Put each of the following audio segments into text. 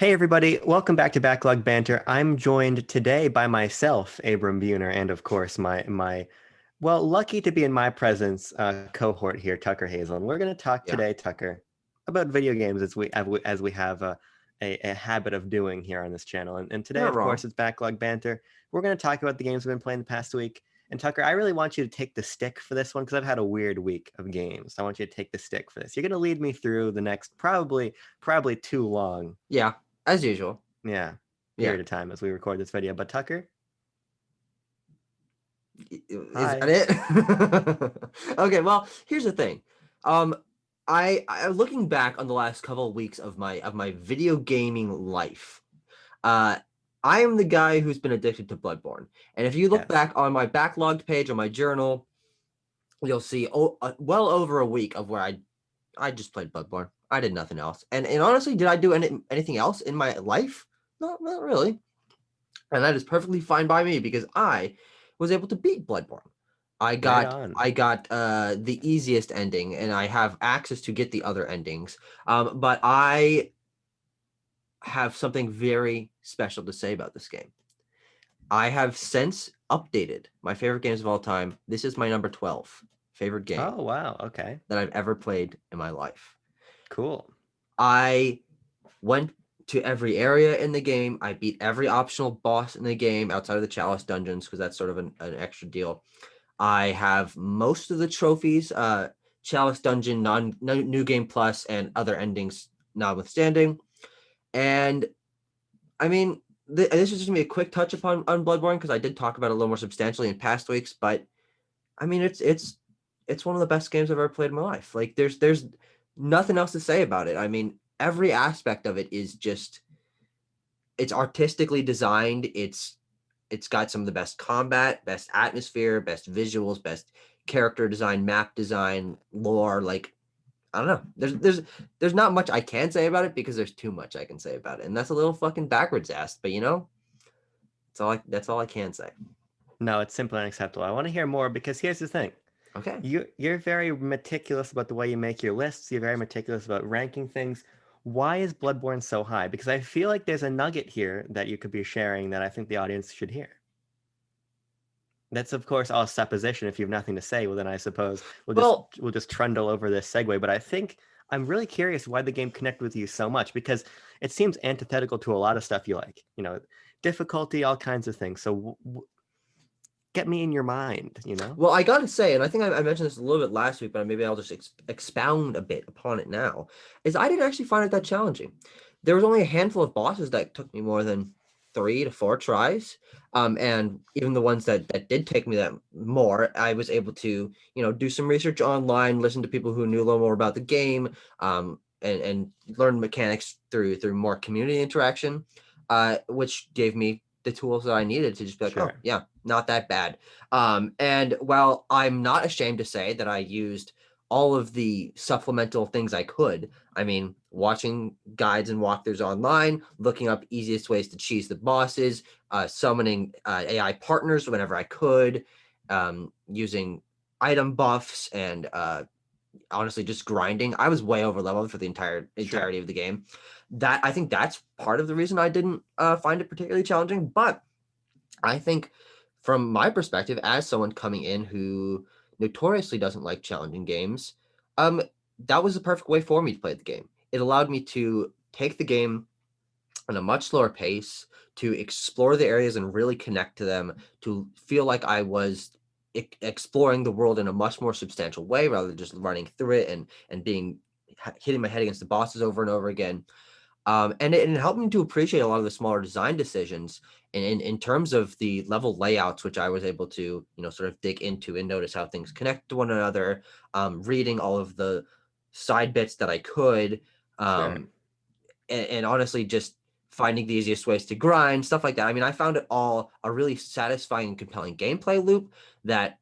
Hey everybody, welcome back to Backlog Banter. I'm joined today by myself, Abram Buhner, and of course my lucky to be in my presence, cohort here, Tucker Hazel. And we're going to talk Yeah, today, Tucker, about video games as we have a habit of doing here on this channel. And you're today, not of wrong. course, it's Backlog Banter. We're going to talk about the games we've been playing the past week. And Tucker, I really want you to take the stick for this one because I've had a weird week of games. I want you to take the stick for this. You're going to lead me through the next probably too long. Yeah, as usual. Yeah, Yeah. period of time as we record this video. But Tucker, Is that hi. it? Okay, well, here's the thing. Um, I looking back on the last couple of weeks of my video gaming life. Uh, I am the guy who's been addicted to Bloodborne. And if you look Yes. back on my backlogged page on my journal, you'll see well over a week of where I just played Bloodborne. I did nothing else. And honestly, did I do anything else in my life? No, not really. And that is perfectly fine by me because I was able to beat Bloodborne. I Right got on. I got the easiest ending, and I have access to get the other endings. But I have something very special to say about this game. I have since updated my favorite games of all time. This is my number 12 favorite game Oh, wow. Okay. that I've ever played in my life. Cool. I went to every area in the game. I beat every optional boss in the game outside of the Chalice dungeons because that's sort of an extra deal. I have most of the trophies, Chalice dungeon, new game plus, and other endings notwithstanding. And I mean, this is just gonna be a quick touch upon on Bloodborne because I did talk about it a little more substantially in past weeks. But I mean, it's one of the best games I've ever played in my life. Like there's nothing else to say about it. I mean, every aspect of it is just it's artistically designed. It's got some of the best combat, best atmosphere, best visuals, best character design, map design, lore. Like I don't know. There's not much I can say about it because there's too much I can say about it, and that's a little fucking backwards ass. But that's all I can say. No, it's simply unacceptable. I want to hear more because here's the thing. Okay. You're very meticulous about the way you make your lists. You're very meticulous about ranking things. Why is Bloodborne so high? Because I feel like there's a nugget here that you could be sharing that I think the audience should hear. That's of course all supposition. If you have nothing to say, well then I suppose we'll just Well, we'll just trundle over this segue. But I think I'm really curious why the game connected with you so much because it seems antithetical to a lot of stuff you like. Difficulty, all kinds of things. So get me in your mind. Well, I gotta say, and I think I mentioned this a little bit last week, but maybe I'll just expound a bit upon it now. Is I didn't actually find it that challenging. There was only a handful of bosses that took me more than 3 to 4 tries, and even the ones that did take me that more, I was able to do some research online, listen to people who knew a little more about the game, and learn mechanics through more community interaction, which gave me the tools that I needed to just be like, oh Sure. yeah, not that bad. And while I'm not ashamed to say that I used all of the supplemental things I could, I mean, watching guides and walkthroughs online, looking up easiest ways to cheese the bosses, summoning AI partners whenever I could, using item buffs, and honestly just grinding. I was way over leveled for the Sure. entirety of the game. That I think that's part of the reason I didn't find it particularly challenging. But I think from my perspective, as someone coming in who notoriously doesn't like challenging games, um, that was the perfect way for me to play the game. It allowed me to take the game at a much slower pace, to explore the areas and really connect to them, to feel like I was exploring the world in a much more substantial way rather than just running through it and being hitting my head against the bosses over and over again. And it helped me to appreciate a lot of the smaller design decisions in terms of the level layouts, which I was able to, sort of dig into and notice how things connect to one another, reading all of the side bits that I could, Sure. um, and honestly, just finding the easiest ways to grind, stuff like that. I mean, I found it all a really satisfying and compelling gameplay loop that,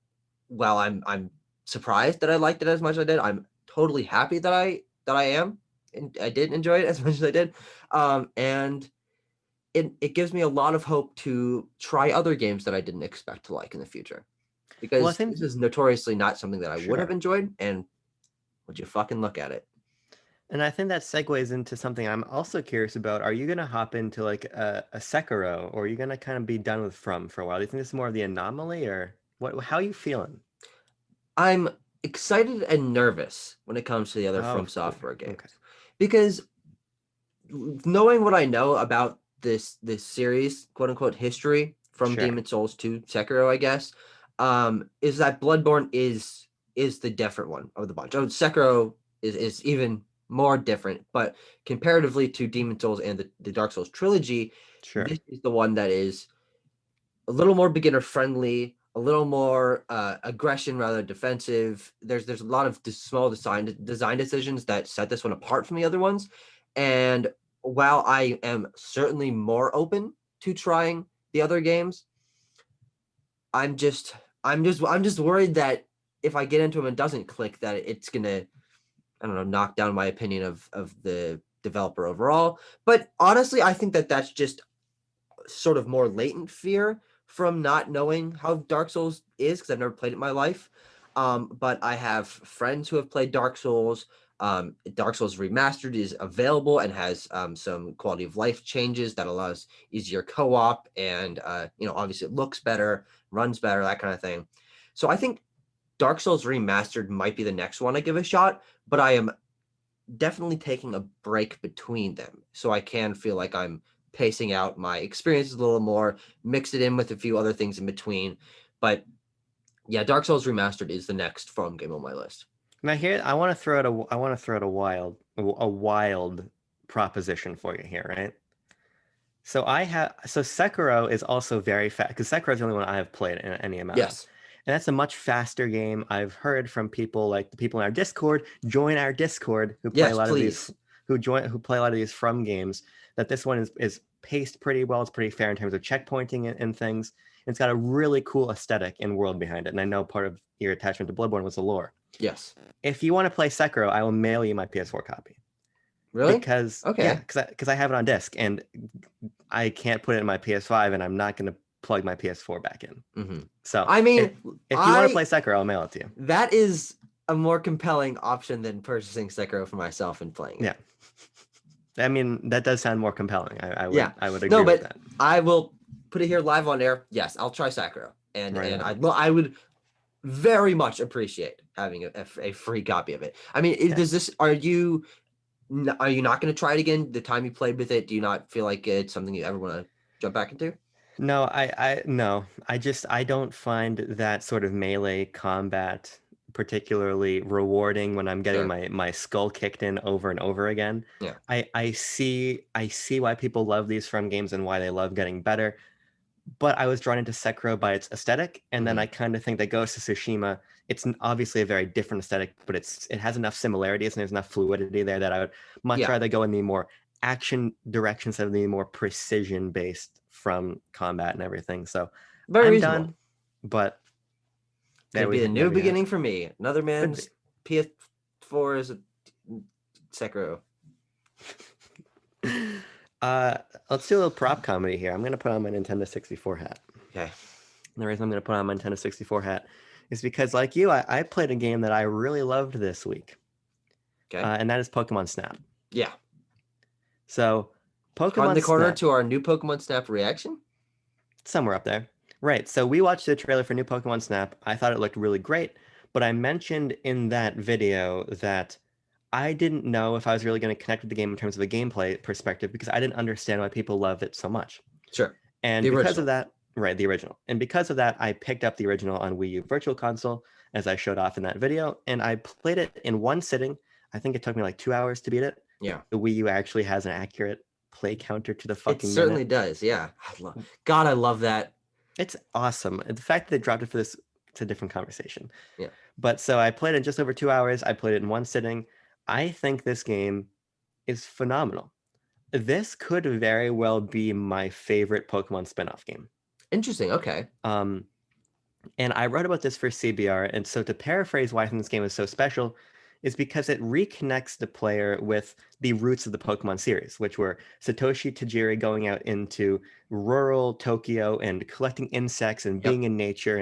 while I'm surprised that I liked it as much as I did, I'm totally happy that I am and I did enjoy it as much as I did. And it gives me a lot of hope to try other games that I didn't expect to like in the future. Well, I Because think this is notoriously not something that I would have sure. enjoyed, and would you fucking look at it? And I think that segues into something I'm also curious about. Are you going to hop into like a Sekiro, or are you going to kind of be done with From for a while? Do you think this is more of the anomaly, or what? How are you feeling? I'm excited and nervous when it comes to the other Oh, From Software okay, games because knowing what I know about this series, quote unquote, history from sure, Demon Souls to Sekiro, I guess, is that Bloodborne is the different one of the bunch. Oh, Sekiro is even more different, but comparatively to Demon Souls and the Dark Souls trilogy, sure. this is the one that is a little more beginner friendly, a little more aggression rather than defensive. There's a lot of small design decisions that set this one apart from the other ones. And while I am certainly more open to trying the other games, I'm just worried that if I get into them and doesn't click, that it's gonna, I don't know, knock down my opinion of the developer overall. But honestly, I think that that's just sort of more latent fear from not knowing how Dark Souls is because I've never played it in my life. But I have friends who have played Dark Souls. Dark Souls Remastered is available and has some quality of life changes that allows easier co-op and obviously it looks better, runs better, that kind of thing. So I think Dark Souls Remastered might be the next one I give a shot, but I am definitely taking a break between them so I can feel like I'm pacing out my experiences a little more, mix it in with a few other things in between. But yeah, Dark Souls Remastered is the next From game on my list. Now here, I want to throw out a wild proposition for you here, right? So Sekiro is also very fast because Sekiro is the only one I have played in any amount of. Yes. And that's a much faster game. I've heard from people like the people in our Discord, join our Discord who play a Yes, lot of these please. who play a lot of these From games, that this one is paced pretty well. It's pretty fair in terms of checkpointing and things. It's got a really cool aesthetic and world behind it. And I know part of your attachment to Bloodborne was the lore. Yes. If you want to play Sekiro, I will mail you my PS4 copy Really? because yeah, Okay. because I have it on disc and I can't put it in my PS5 and I'm not going to plug my PS4 back in. hmm So I mean, if you want to I play Sekiro, I'll mail it to you. that is a more compelling option than purchasing Sekiro for myself and playing it. Yeah, I mean that does sound more compelling. I Yeah. would I would No, agree with but that. I will put it here live on air. Yes, I'll try Sekiro. And Right and on. I would very much appreciate having a free copy of it. I mean, Yeah. does this are you not going to try it again? The time you played with it, do you not feel like it's something you ever want to jump back into? No, no. I don't find that sort of melee combat particularly rewarding when I'm getting Sure. my skull kicked in over and over again. Yeah. I see why people love these From games and why they love getting better. But I was drawn into Sekiro by its aesthetic, and then hmm I kind of think that Ghost of Tsushima, obviously a very different aesthetic, but it has enough similarities and there's enough fluidity there that I would much Yeah. rather go in the more action direction instead of the more precision based From combat and everything. So Very I'm reasonable. done, but Could be a there new we have it. beginning for me. Another Could be. man's PS4 is a Sekiro. Uh, let's do a little prop comedy here. I'm gonna put on my Nintendo 64 hat. Okay. And the reason I'm gonna put on my Nintendo 64 hat is because, like you, I played a game that I really loved this week, Okay. and that is Pokemon Snap. Yeah. So, Caught in Pokemon the corner Snap, to our new Pokemon Snap reaction. somewhere up there. Right. So, we watched the trailer for new Pokemon Snap. I thought it looked really great, but I mentioned in that video that I didn't know if I was really going to connect with the game in terms of a gameplay perspective because I didn't understand why people love it so much. Sure. And The because of original. that, right, the original. And because of that, I picked up the original on Wii U Virtual Console, as I showed off in that video, and I played it in one sitting. I think it took me like 2 hours to beat it. Yeah. The Wii U actually has an accurate play counter to the It fucking certainly minute. does. Yeah. God, I love that. It's awesome. And the fact that they dropped it for this, it's a different conversation. Yeah. But so I played it in just over 2 hours. I played it in one sitting. I think this game is phenomenal. This could very well be my favorite Pokemon spin-off game. Interesting. Okay. Um, And I wrote about this for CBR. And so to paraphrase why I think this game is so special is because it reconnects the player with the roots of the Pokemon series, which were Satoshi Tajiri going out into rural Tokyo and collecting insects and Yep. being in nature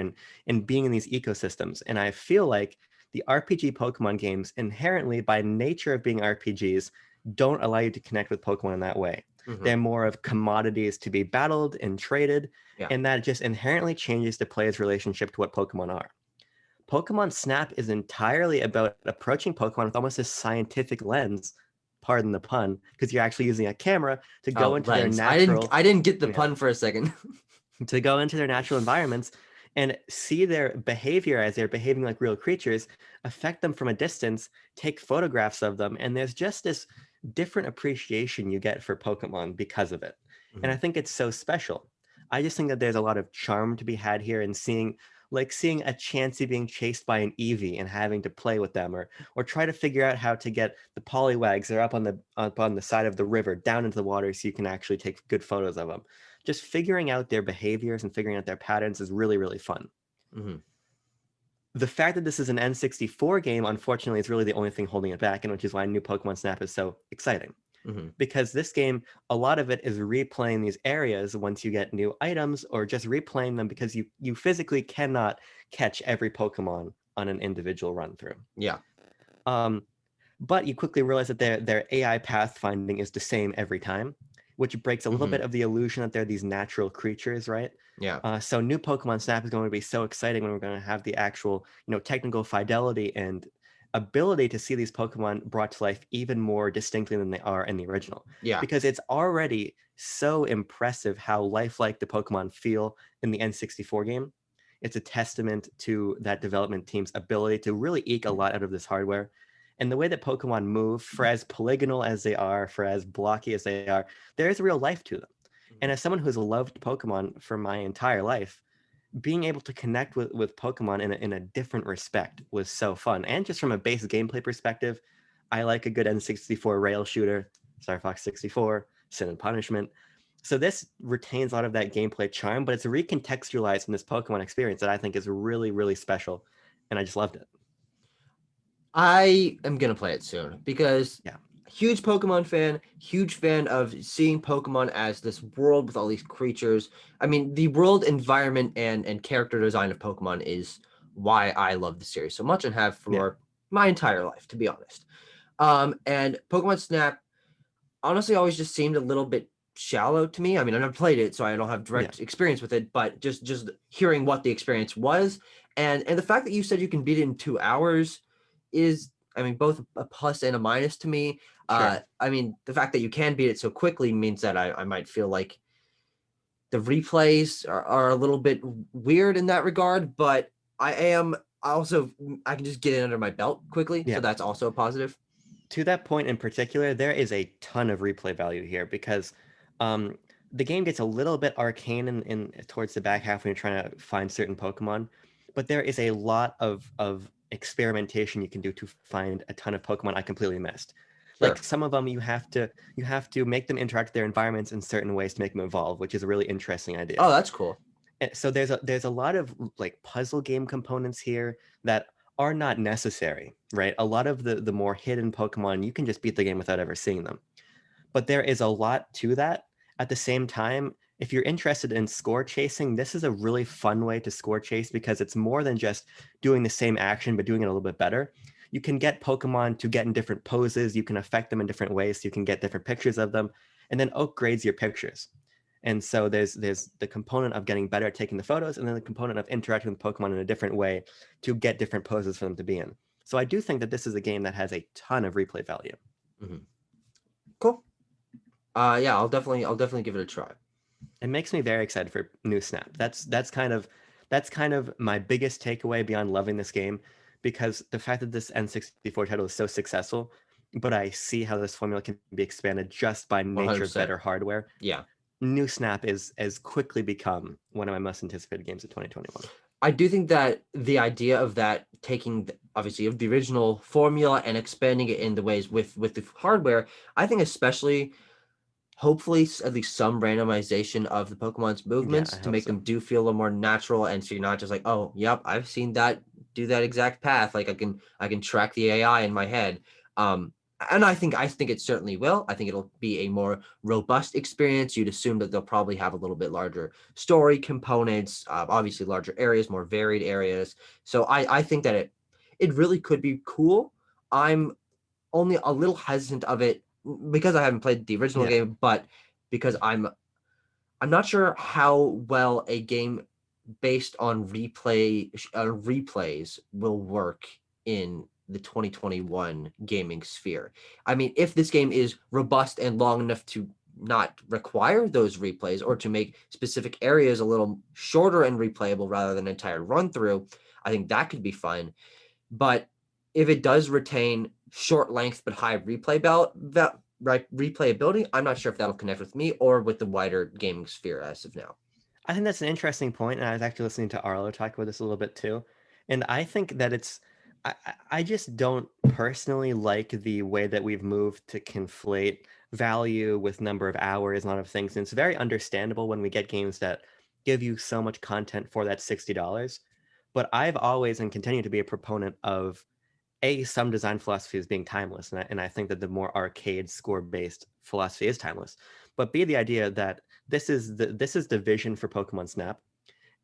and being in these ecosystems. And I feel like the RPG Pokemon games inherently, by nature of being RPGs, don't allow you to connect with Pokemon in that way. They're more of commodities to be battled and traded, Yeah. and that just inherently changes the player's relationship to what Pokemon are. Pokemon Snap is entirely about approaching Pokemon with almost a scientific lens, pardon the pun, because you're actually using a camera to go into their Lens. natural, I didn't get the yeah, pun for a second. to go into their natural environments and see their behavior as they're behaving like real creatures, affect them from a distance, take photographs of them, and there's just this different appreciation you get for Pokemon because of it. And I think it's so special. I just think that there's a lot of charm to be had here in seeing a Chansey being chased by an Eevee and having to play with them, or try to figure out how to get the Poliwags that are up on the side of the river down into the water so you can actually take good photos of them. Just figuring out their behaviors and figuring out their patterns is really, really fun. The fact that this is an N64 game, unfortunately, is really the only thing holding it back, and which is why new Pokemon Snap is so exciting. Because this game, a lot of it is replaying these areas once you get new items, or just replaying them because you physically cannot catch every Pokemon on an individual run through. Yeah. But you quickly realize that their AI pathfinding is the same every time, which breaks a little bit of the illusion that they're these natural creatures, right? Yeah. So new Pokemon Snap is going to be so exciting when we're going to have the actual, technical fidelity and ability to see these Pokemon brought to life even more distinctly than they are in the original. Yeah. Because it's already so impressive how lifelike the Pokemon feel in the N64 game. It's a testament to that development team's ability to really eke a lot out of this hardware. And the way that Pokemon move, for as polygonal as they are, for as blocky as they are, there is real life to them. And as someone who's loved Pokemon for my entire life, being able to connect with Pokemon in a different respect was so fun. And just from a base gameplay perspective, I like a good N64 rail shooter, Star Fox 64, Sin and Punishment. So this retains a lot of that gameplay charm, but it's recontextualized in this Pokemon experience that I think is really, really special. And I just loved it. I am going to play it soon because Yeah. Huge Pokemon fan, huge fan of seeing Pokemon as this world with all these creatures. I mean, the world environment and character design of Pokemon is why I love the series so much and have for my entire life, to be honest. And Pokemon Snap honestly always just seemed a little bit shallow to me. I mean, I never played it, so I don't have direct experience with it, but just hearing what the experience was and the fact that you said you can beat it in 2 hours is, I mean, both a plus and a minus to me. Sure. I mean, the fact that you can beat it so quickly means that I might feel like the replays are a little bit weird in that regard, but I can just get it under my belt quickly. Yeah. So that's also a positive. To that point in particular, there is a ton of replay value here because the game gets a little bit arcane in towards the back half when you're trying to find certain Pokemon, but there is a lot of experimentation you can do to find a ton of Pokemon I completely missed. Sure. Like some of them you have to make them interact with their environments in certain ways to make them evolve, which is a really interesting idea. Oh, that's cool. So there's a lot of like puzzle game components here that are not necessary, right? A lot of the more hidden Pokemon, you can just beat the game without ever seeing them. But there is a lot to that. At the same time, if you're interested in score chasing, this is a really fun way to score chase because it's more than just doing the same action, but doing it a little bit better. You can get Pokemon to get in different poses. You can affect them in different ways. So you can get different pictures of them, and then Oak grades your pictures. And so there's the component of getting better at taking the photos, and then the component of interacting with Pokemon in a different way to get different poses for them to be in. So I do think that this is a game that has a ton of replay value. Cool. Yeah, I'll definitely give it a try. It makes me very excited for new Snap. That's kind of my biggest takeaway beyond loving this game, because the fact that this N64 title is so successful, but I see how this formula can be expanded just by nature of 100%. better hardware. Yeah. New Snap has quickly become one of my most anticipated games of 2021. I do think that the idea of that taking obviously of the original formula and expanding it in the ways with the hardware, I think especially hopefully at least some randomization of the Pokemon's movements to make them do feel a little more natural, and so you're not just like, oh, yep, I've seen that do that exact path. Like I can track the AI in my head. And I think it certainly will. I think it'll be a more robust experience. You'd assume that they'll probably have a little bit larger story components, obviously larger areas, more varied areas. So I think that it really could be cool. I'm only a little hesitant of it because I haven't played the original game, but because I'm not sure how well a game based on replays will work in the 2021 gaming sphere. I mean, if this game is robust and long enough to not require those replays or to make specific areas a little shorter and replayable rather than an entire run through, I think that could be fun. But if it does retain short length but high replayability, I'm not sure if that'll connect with me or with the wider gaming sphere as of now. I think that's an interesting point, and I was actually listening to Arlo talk about this a little bit too. And I think that I just don't personally like the way that we've moved to conflate value with number of hours and a lot of things. And it's very understandable when we get games that give you so much content for that $60. But I've always and continue to be a proponent of some design philosophy is being timeless, and I think that the more arcade score based philosophy is timeless. But B, the idea that this is the vision for Pokemon Snap,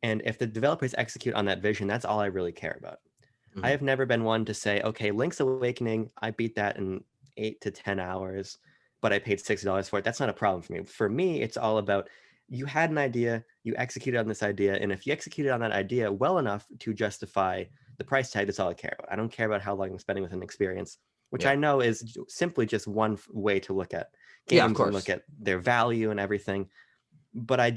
and if the developers execute on that vision, that's all I really care about. I have never been one to say, okay, Link's Awakening, I beat that in 8 to 10 hours, but I paid $60 for it. That's not a problem for me. For me, it's all about you had an idea, you executed on this idea, and if you executed on that idea well enough to justify the price tag, that's all I care about. I don't care about how long I'm spending with an experience, which I know is simply just one way to look at games and look at their value and everything. But I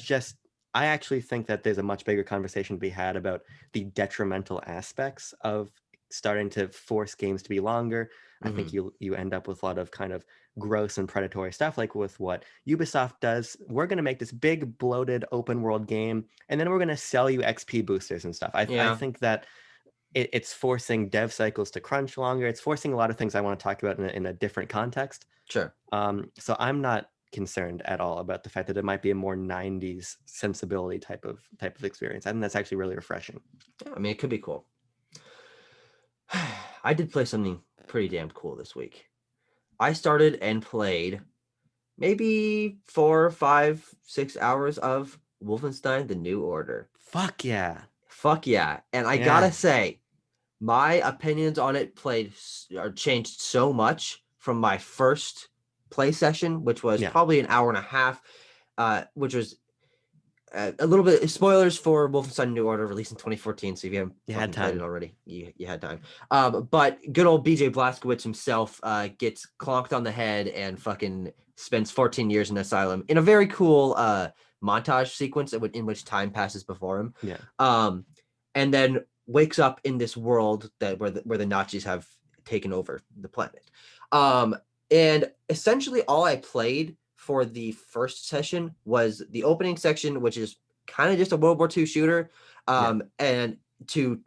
actually think that there's a much bigger conversation to be had about the detrimental aspects of starting to force games to be longer. I think you end up with a lot of kind of gross and predatory stuff, like with what Ubisoft does. We're going to make this big bloated open world game, and then we're going to sell you XP boosters and stuff. I think that it's forcing dev cycles to crunch longer. It's forcing a lot of things I want to talk about in a different context. Sure. So I'm not concerned at all about the fact that it might be a more 90s sensibility type of experience. I think that's actually really refreshing. Yeah, I mean, it could be cool. I did play something pretty damn cool this week. I started and played maybe 4, 5, 6 hours of Wolfenstein: The New Order. Fuck yeah. And I gotta say, my opinions on it changed so much from my first play session, which was probably an hour and a half, which was a little bit spoilers for Wolfenstein New Order, released in 2014. So if you haven't played it already, you had time. But good old BJ Blazkowicz himself gets clonked on the head and fucking spends 14 years in asylum in a very cool montage sequence in which time passes before him. And then wakes up in this world where the Nazis have taken over the planet. And essentially all I played for the first session was the opening section, which is kind of just a World War II shooter, and to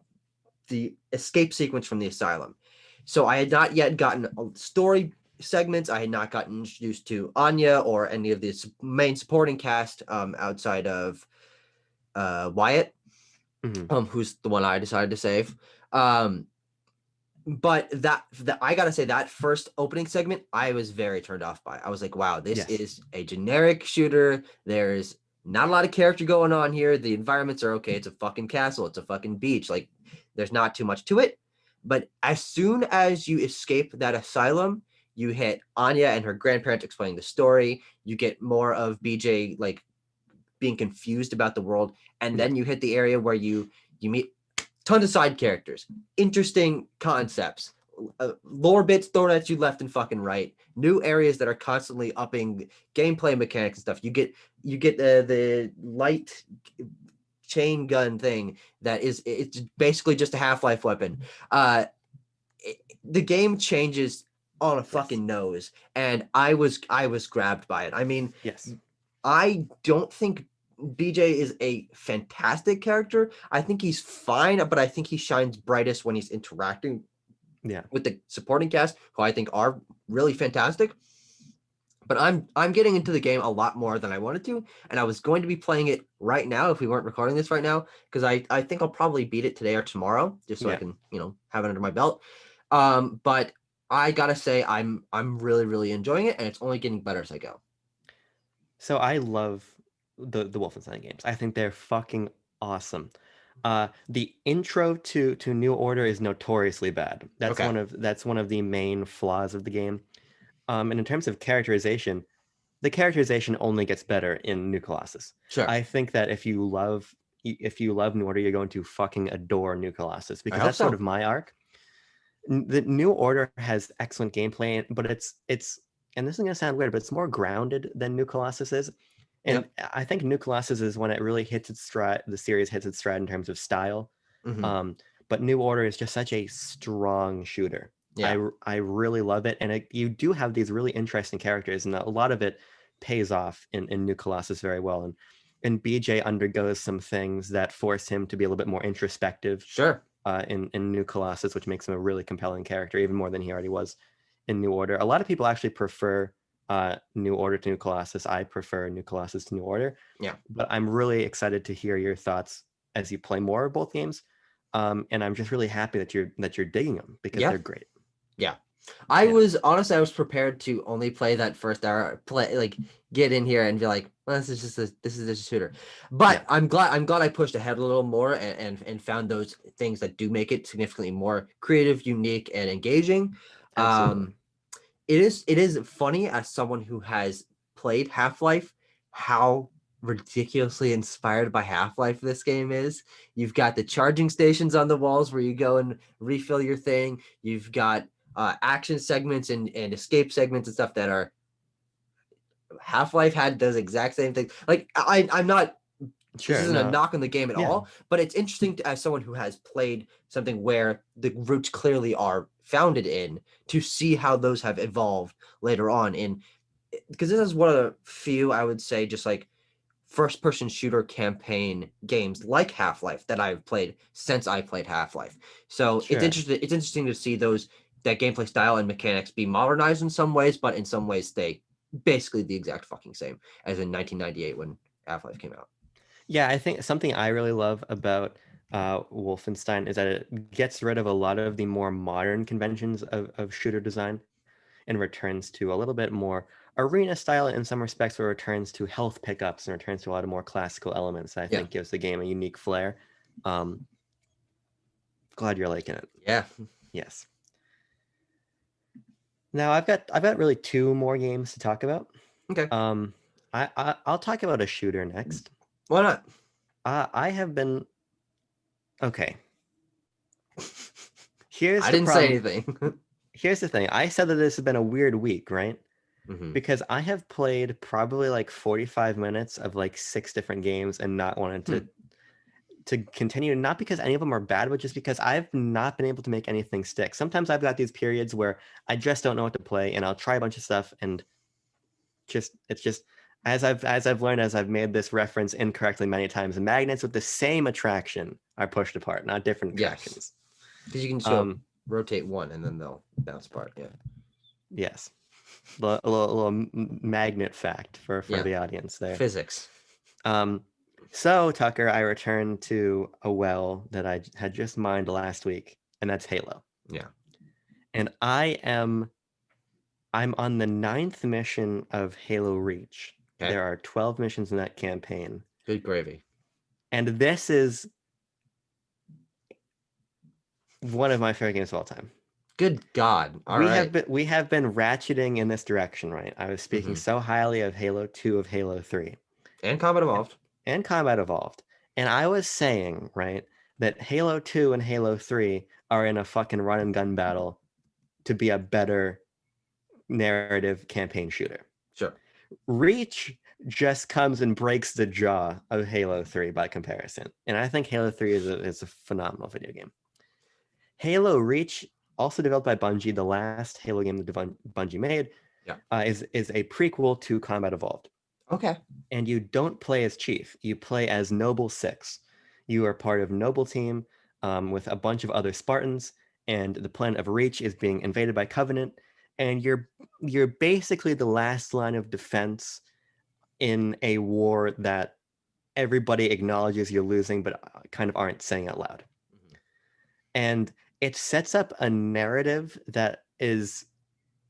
the escape sequence from the asylum. So I had not yet gotten story segments. I had not gotten introduced to Anya or any of the main supporting cast outside of Wyatt, who's the one I decided to save. But that I gotta say, that first opening segment, I was very turned off by. I was like, wow, this is a generic shooter. There's not a lot of character going on here. The environments are okay. It's a fucking castle. It's a fucking beach. Like, there's not too much to it. But as soon as you escape that asylum, you hit Anya and her grandparents explaining the story. You get more of BJ like being confused about the world, and then you hit the area where you meet tons of side characters, interesting concepts, lore bits thrown at you left and fucking right, new areas that are constantly upping gameplay mechanics and stuff. You get the light chain gun thing that it's basically just a Half-Life weapon. The game changes on a fucking nose, and I was grabbed by it. I mean, I don't think BJ is a fantastic character. I think he's fine, but I think he shines brightest when he's interacting with the supporting cast, who I think are really fantastic. But I'm getting into the game a lot more than I wanted to, and I was going to be playing it right now if we weren't recording this right now, because I think I'll probably beat it today or tomorrow, just so I can have it under my belt. But I gotta say I'm really, really enjoying it, and it's only getting better as I go. So I love the Wolfenstein games. I think they're fucking awesome. The intro to New Order is notoriously bad. Okay. That's one of the main flaws of the game. And in terms of characterization, the characterization only gets better in New Colossus. Sure. I think that if you love New Order, you're going to fucking adore New Colossus I because hope that's sort so. of my arc. The New Order has excellent gameplay, but it's and this is gonna sound weird, but it's more grounded than New Colossus is. And Yep. I think New Colossus is when it really hits its stride. The series hits its stride in terms of style. Hmm. Um, but New Order is just such a strong shooter. Yeah. I really love it, and you do have these really interesting characters, and a lot of it pays off in New Colossus very well. And BJ undergoes some things that force him to be a little bit more introspective Sure. in New Colossus, which makes him a really compelling character, even more than he already was in New Order. A lot of people actually prefer New Order to New Colossus. I prefer New Colossus to New Order, Yeah. but I'm really excited to hear your thoughts as you play more of both games. And I'm just really happy that you're digging them because Yeah. they're great. Yeah. Yeah, I was prepared to only play that first hour, get in here and be like, well, this is just a shooter. yeah, But I'm glad I pushed ahead a little more and found those things that do make it significantly more creative, unique, and engaging. absolutely. Um, it is funny as someone who has played Half-Life, how ridiculously inspired by Half-Life this game is. You've got the charging stations on the walls where you go and refill your thing. You've got action segments and escape segments and stuff that are Half-Life had those exact same things. I'm not, this Sure. isn't a No. knock on the game at Yeah. all, but it's interesting as someone who has played something where the roots clearly are founded in, to see how those have evolved later on in, because this is one of the few, I would say, just like first person shooter campaign games like Half-Life that I've played since I played Half-Life. So Sure. it's interesting to see that gameplay style and mechanics be modernized in some ways, but in some ways stay basically the exact fucking same as in 1998 when Half-Life came out. Yeah, I think something I really love about Wolfenstein is that it gets rid of a lot of the more modern conventions of shooter design and returns to a little bit more arena style in some respects, where it returns to health pickups and returns to a lot of more classical elements that I Yeah. think gives the game a unique flair. Um, Glad you're liking it. Yeah. Yes. Now I've got really two more games to talk about. Okay. Um, I'll talk about a shooter next. Why not? I have been okay. Here's I the didn't say problem. anything. Here's the thing. I said that this has been a weird week, right? Hmm. Because I have played probably like 45 minutes of like six different games and not wanted Hmm. to continue, not because any of them are bad, but just because I've not been able to make anything stick. Sometimes I've got these periods where I just don't know what to play and I'll try a bunch of stuff and it's just as I've learned, as I've made this reference incorrectly many times, magnets with the same attraction are pushed apart, not different Yes. attractions. Because you can just go Um, rotate one and then they'll bounce apart. Yeah. yes. A little magnet fact for Yeah. the audience there. Physics. Um, so Tucker, I returned to a well that I had just mined last week, and that's Halo. Yeah. And I'm on the ninth mission of Halo Reach. Okay. There are 12 missions in that campaign. Good gravy. And this is one of my favorite games of all time. Good God. All right. We have been ratcheting in this direction, right? I was speaking Hmm. so highly of Halo 2, of Halo 3, And Combat and, Evolved. and Combat Evolved. And I was saying, right, that Halo 2 and Halo 3 are in a fucking run and gun battle to be a better narrative campaign shooter. Sure. Reach just comes and breaks the jaw of Halo 3 by comparison. And I think Halo 3 is a phenomenal video game. Halo Reach, also developed by Bungie, the last Halo game that Bungie made, Yeah. is a prequel to Combat Evolved. Okay. And you don't play as Chief, you play as Noble 6. You are part of Noble Team with a bunch of other Spartans, and the planet of Reach is being invaded by Covenant, and you're basically the last line of defense in a war that everybody acknowledges you're losing, but kind of aren't saying out loud. Mhm. And it sets up a narrative that is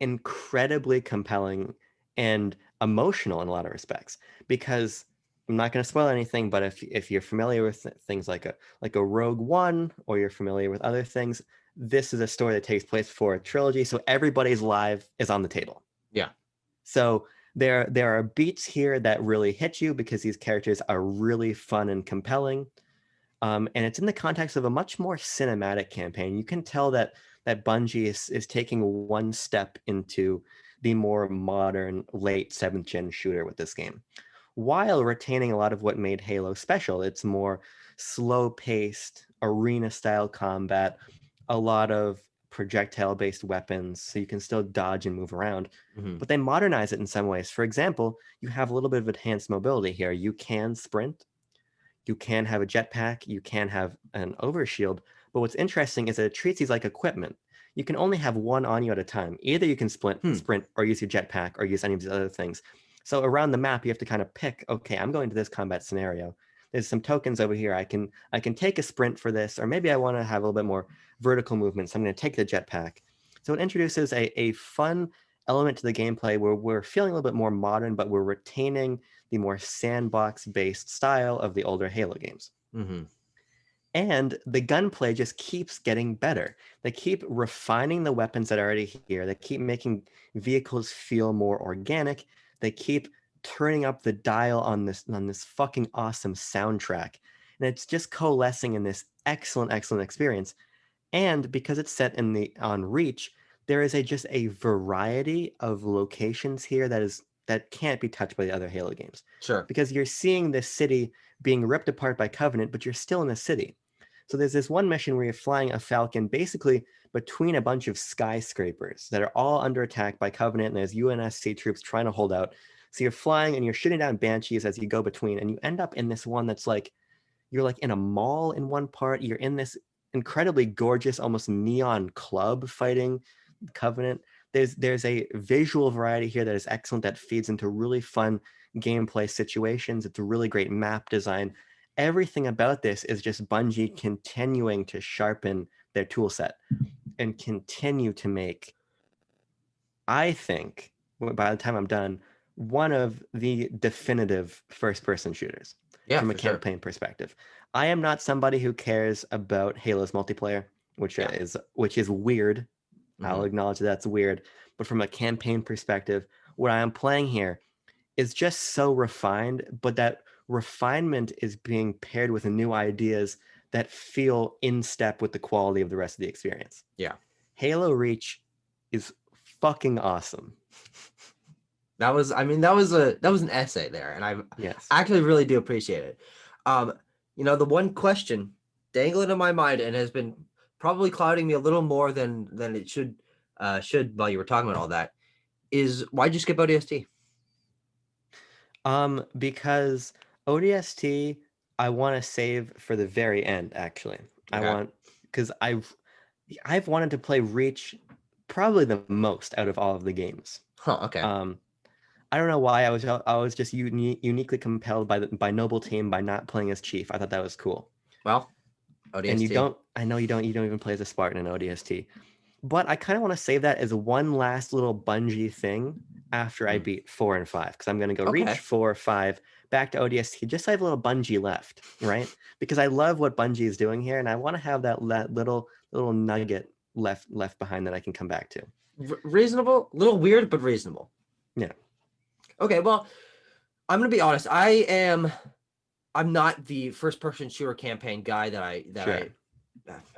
incredibly compelling and emotional in a lot of respects, because I'm not going to spoil anything, but if you're familiar with things like a Rogue One, or you're familiar with other things, this is a story that takes place before a trilogy, so everybody's life is on the table. Yeah. So there are beats here that really hit you because these characters are really fun and compelling. And it's in the context of a much more cinematic campaign. You can tell that Bungie is taking one step into the more modern late 7th gen shooter with this game, while retaining a lot of what made Halo special. It's more slow-paced, arena-style combat, a lot of projectile-based weapons, so you can still dodge and move around. Mhm. But they modernize it in some ways. For example, you have a little bit of enhanced mobility here. You can sprint, you can have a jetpack, you can have an overshield. But what's interesting is that it treats these like equipment. You can only have one on you at a time. Either you can sprint or use your jetpack or use any of these other things. So around the map, you have to kind of pick, okay, I'm going to this combat scenario. There's some tokens over here. I can take a sprint for this, or maybe I want to have a little bit more vertical movement. So I'm going to take the jetpack. So it introduces a fun element to the gameplay where we're feeling a little bit more modern, but we're retaining the more sandbox-based style of the older Halo games. Mm-hmm. And the gunplay just keeps getting better. They keep refining the weapons that are already here. They keep making vehicles feel more organic. They keep turning up the dial on this fucking awesome soundtrack. And it's just coalescing in this excellent experience. And because it's set on Reach, there is just a variety of locations here that can't be touched by the other Halo games. Sure. Because you're seeing this city being ripped apart by Covenant, but you're still in the city. So there's this one mission where you're flying a Falcon basically between a bunch of skyscrapers that are all under attack by Covenant, and there's UNSC troops trying to hold out. So you're flying and you're shooting down Banshees as you go between, and you end up in this one that's like, you're like in a mall in one part, you're in this incredibly gorgeous, almost neon club fighting Covenant. There's a visual variety here that is excellent, that feeds into really fun gameplay situations. It's a really great map design. Everything about this is just Bungie continuing to sharpen their tool set and continue to make, I think, by the time I'm done, one of the definitive first-person shooters from a for sure. campaign perspective. I am not somebody who cares about Halo's multiplayer, which is weird. I'll acknowledge that's weird. But from a campaign perspective, what I am playing here is just so refined, but that refinement is being paired with new ideas that feel in step with the quality of the rest of the experience. Yeah. Halo Reach is fucking awesome. That was an essay there, and I actually really do appreciate it. The one question dangling in my mind and has been probably clouding me a little more than it should while you were talking about all that is, why'd you skip ODST? Because ODST I want to save for the very end, actually. Okay. Because I've wanted to play Reach probably the most out of all of the games. Okay. I don't know why. I was just uniquely compelled by Noble Team, by not playing as Chief. I thought that was cool. Well, ODST. And I know you don't even play as a Spartan in ODST. But I kind of want to save that as one last little Bungie thing after I beat 4 and 5, because I'm going to go Reach 4, 5, back to ODST, just so I have a little Bungie left, right? Because I love what Bungie is doing here, and I want to have that little nugget left behind that I can come back to. Reasonable, a little weird, but reasonable. Yeah. Okay, well, I'm going to be honest. I'm not the first-person shooter campaign guy that I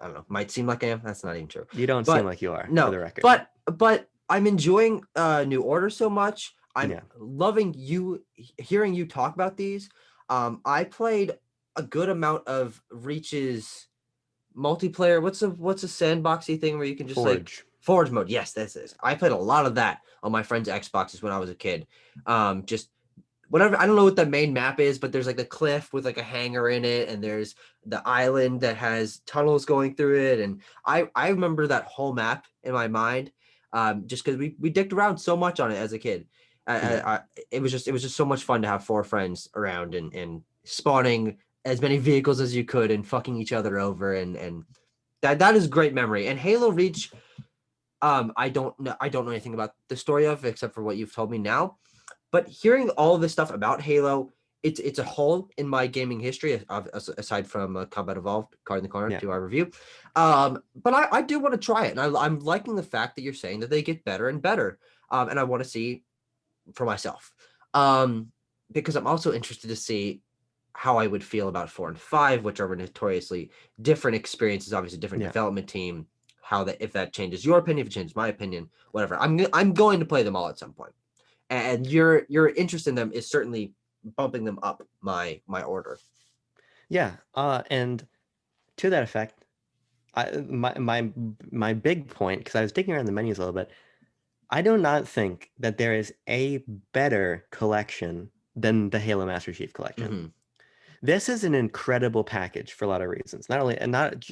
don't know, might seem like I am. That's not even true. You don't seem like you are, no, for the record. But I'm enjoying New Order so much. I'm loving hearing you talk about these. I played a good amount of Reach's multiplayer. What's a sandboxy thing where you can just Forge mode? Yes, this is. I played a lot of that on my friend's Xboxes when I was a kid. Just whatever. I don't know what the main map is, but there's like the cliff with like a hangar in it, and there's the island that has tunnels going through it. And I remember that whole map in my mind, just because we dicked around so much on it as a kid. It was just so much fun to have 4 friends around and spawning as many vehicles as you could and fucking each other over, and that is great memory. And Halo Reach, I don't know anything about the story of except for what you've told me now. But hearing all of this stuff about Halo it's a hole in my gaming history, aside from Combat Evolved, card in the corner, Yeah. to our review. But I do want to try it, and I'm liking the fact that you're saying that they get better and better, and I want to see for myself, because I'm also interested to see how I would feel about 4 and 5, which are notoriously different experiences, obviously different Yeah. development team. How that, if that changes your opinion, if it changes my opinion, whatever. I'm going to play them all at some point, and your interest in them is certainly bumping them up my order. Yeah. And to that effect, my big point, because I was digging around the menus a little bit, I do not think that there is a better collection than the Halo Master Chief Collection. Mm-hmm. This is an incredible package for a lot of reasons. Not only and not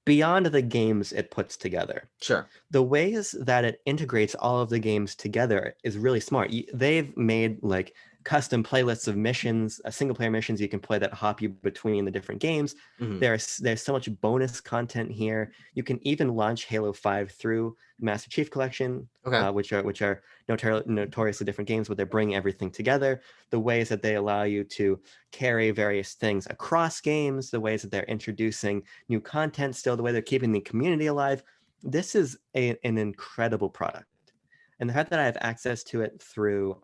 beyond the games it puts together. Sure. The ways that it integrates all of the games together is really smart. They've made like custom playlists of missions, single player missions you can play that hop you between the different games. Mm-hmm. There's so much bonus content here. You can even launch Halo 5 through the Master Chief Collection, Okay. which are notoriously different games, but they're bringing everything together. The ways that they allow you to carry various things across games, the ways that they're introducing new content still, the way they're keeping the community alive. This is an incredible product, and the fact that I have access to it through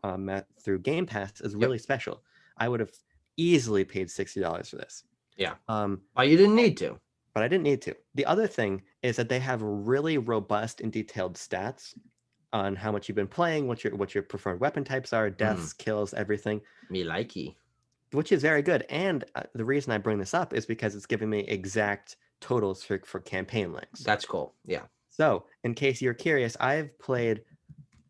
Game Pass is really special. I would have easily paid $60 for this. Yeah. Oh, you didn't need to, but I didn't need to. The other thing is that they have really robust and detailed stats on how much you've been playing, what your preferred weapon types are, deaths, kills, everything. Me likey. Which is very good. And the reason I bring this up is because it's giving me exact totals for campaign links. That's cool. Yeah. So, in case you're curious, I've played.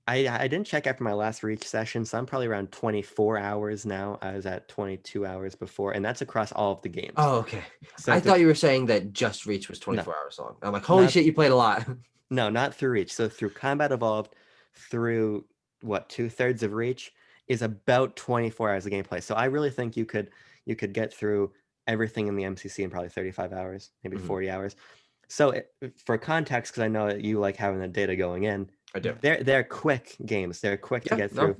I didn't check after my last Reach session, so I'm probably around 24 hours now. I was at 22 hours before, and that's across all of the games. Oh, okay. So I thought you were saying that just Reach was 24 hours long. I'm like, holy shit, you played a lot. No, not through Reach. So through Combat Evolved, through what 2/3 of Reach is about 24 hours of gameplay. So I really think you could get through everything in the MCC in probably 35 hours, maybe 40 hours. So for context, because I know that you like having the data going in, I do. They're quick games. They're quick to get through.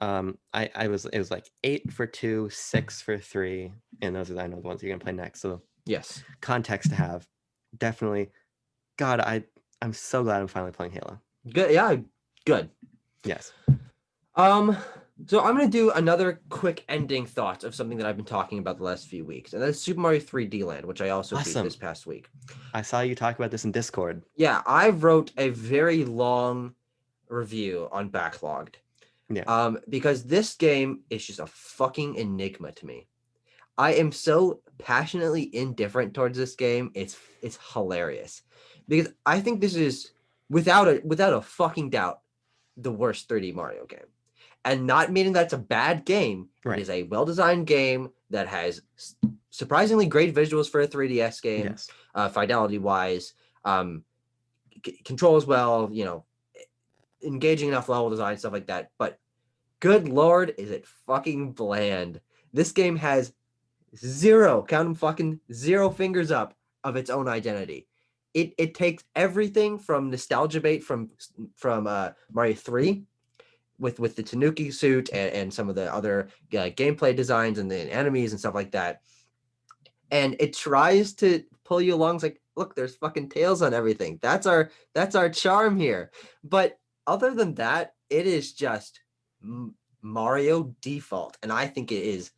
It was like 8 for 2, 6 for 3, and those are, I know, the ones you're gonna play next. So yes, context to have. Definitely. God, I'm so glad I'm finally playing Halo. Good. Yeah, good. Yes. So I'm going to do another quick ending thought of something that I've been talking about the last few weeks, and that's Super Mario 3D Land, which I also beat this past week. I saw you talk about this in Discord. Yeah, I wrote a very long review on Backlogged. Yeah. Because this game is just a fucking enigma to me. I am so passionately indifferent towards this game. It's hilarious. Because I think this is without a fucking doubt the worst 3D Mario game. And not meaning that's a bad game. Right. It is a well-designed game that has surprisingly great visuals for a 3DS game. Yes. Fidelity-wise, controls well, engaging enough level design, stuff like that. But good lord, is it fucking bland. This game has zero, count them fucking zero fingers up of its own identity. It takes everything from nostalgia bait from Mario 3 with the Tanuki suit and some of the other gameplay designs and the enemies and stuff like that. And it tries to pull you along. It's like, look, there's fucking tails on everything. That's our charm here. But other than that, it is just Mario default. And I think it is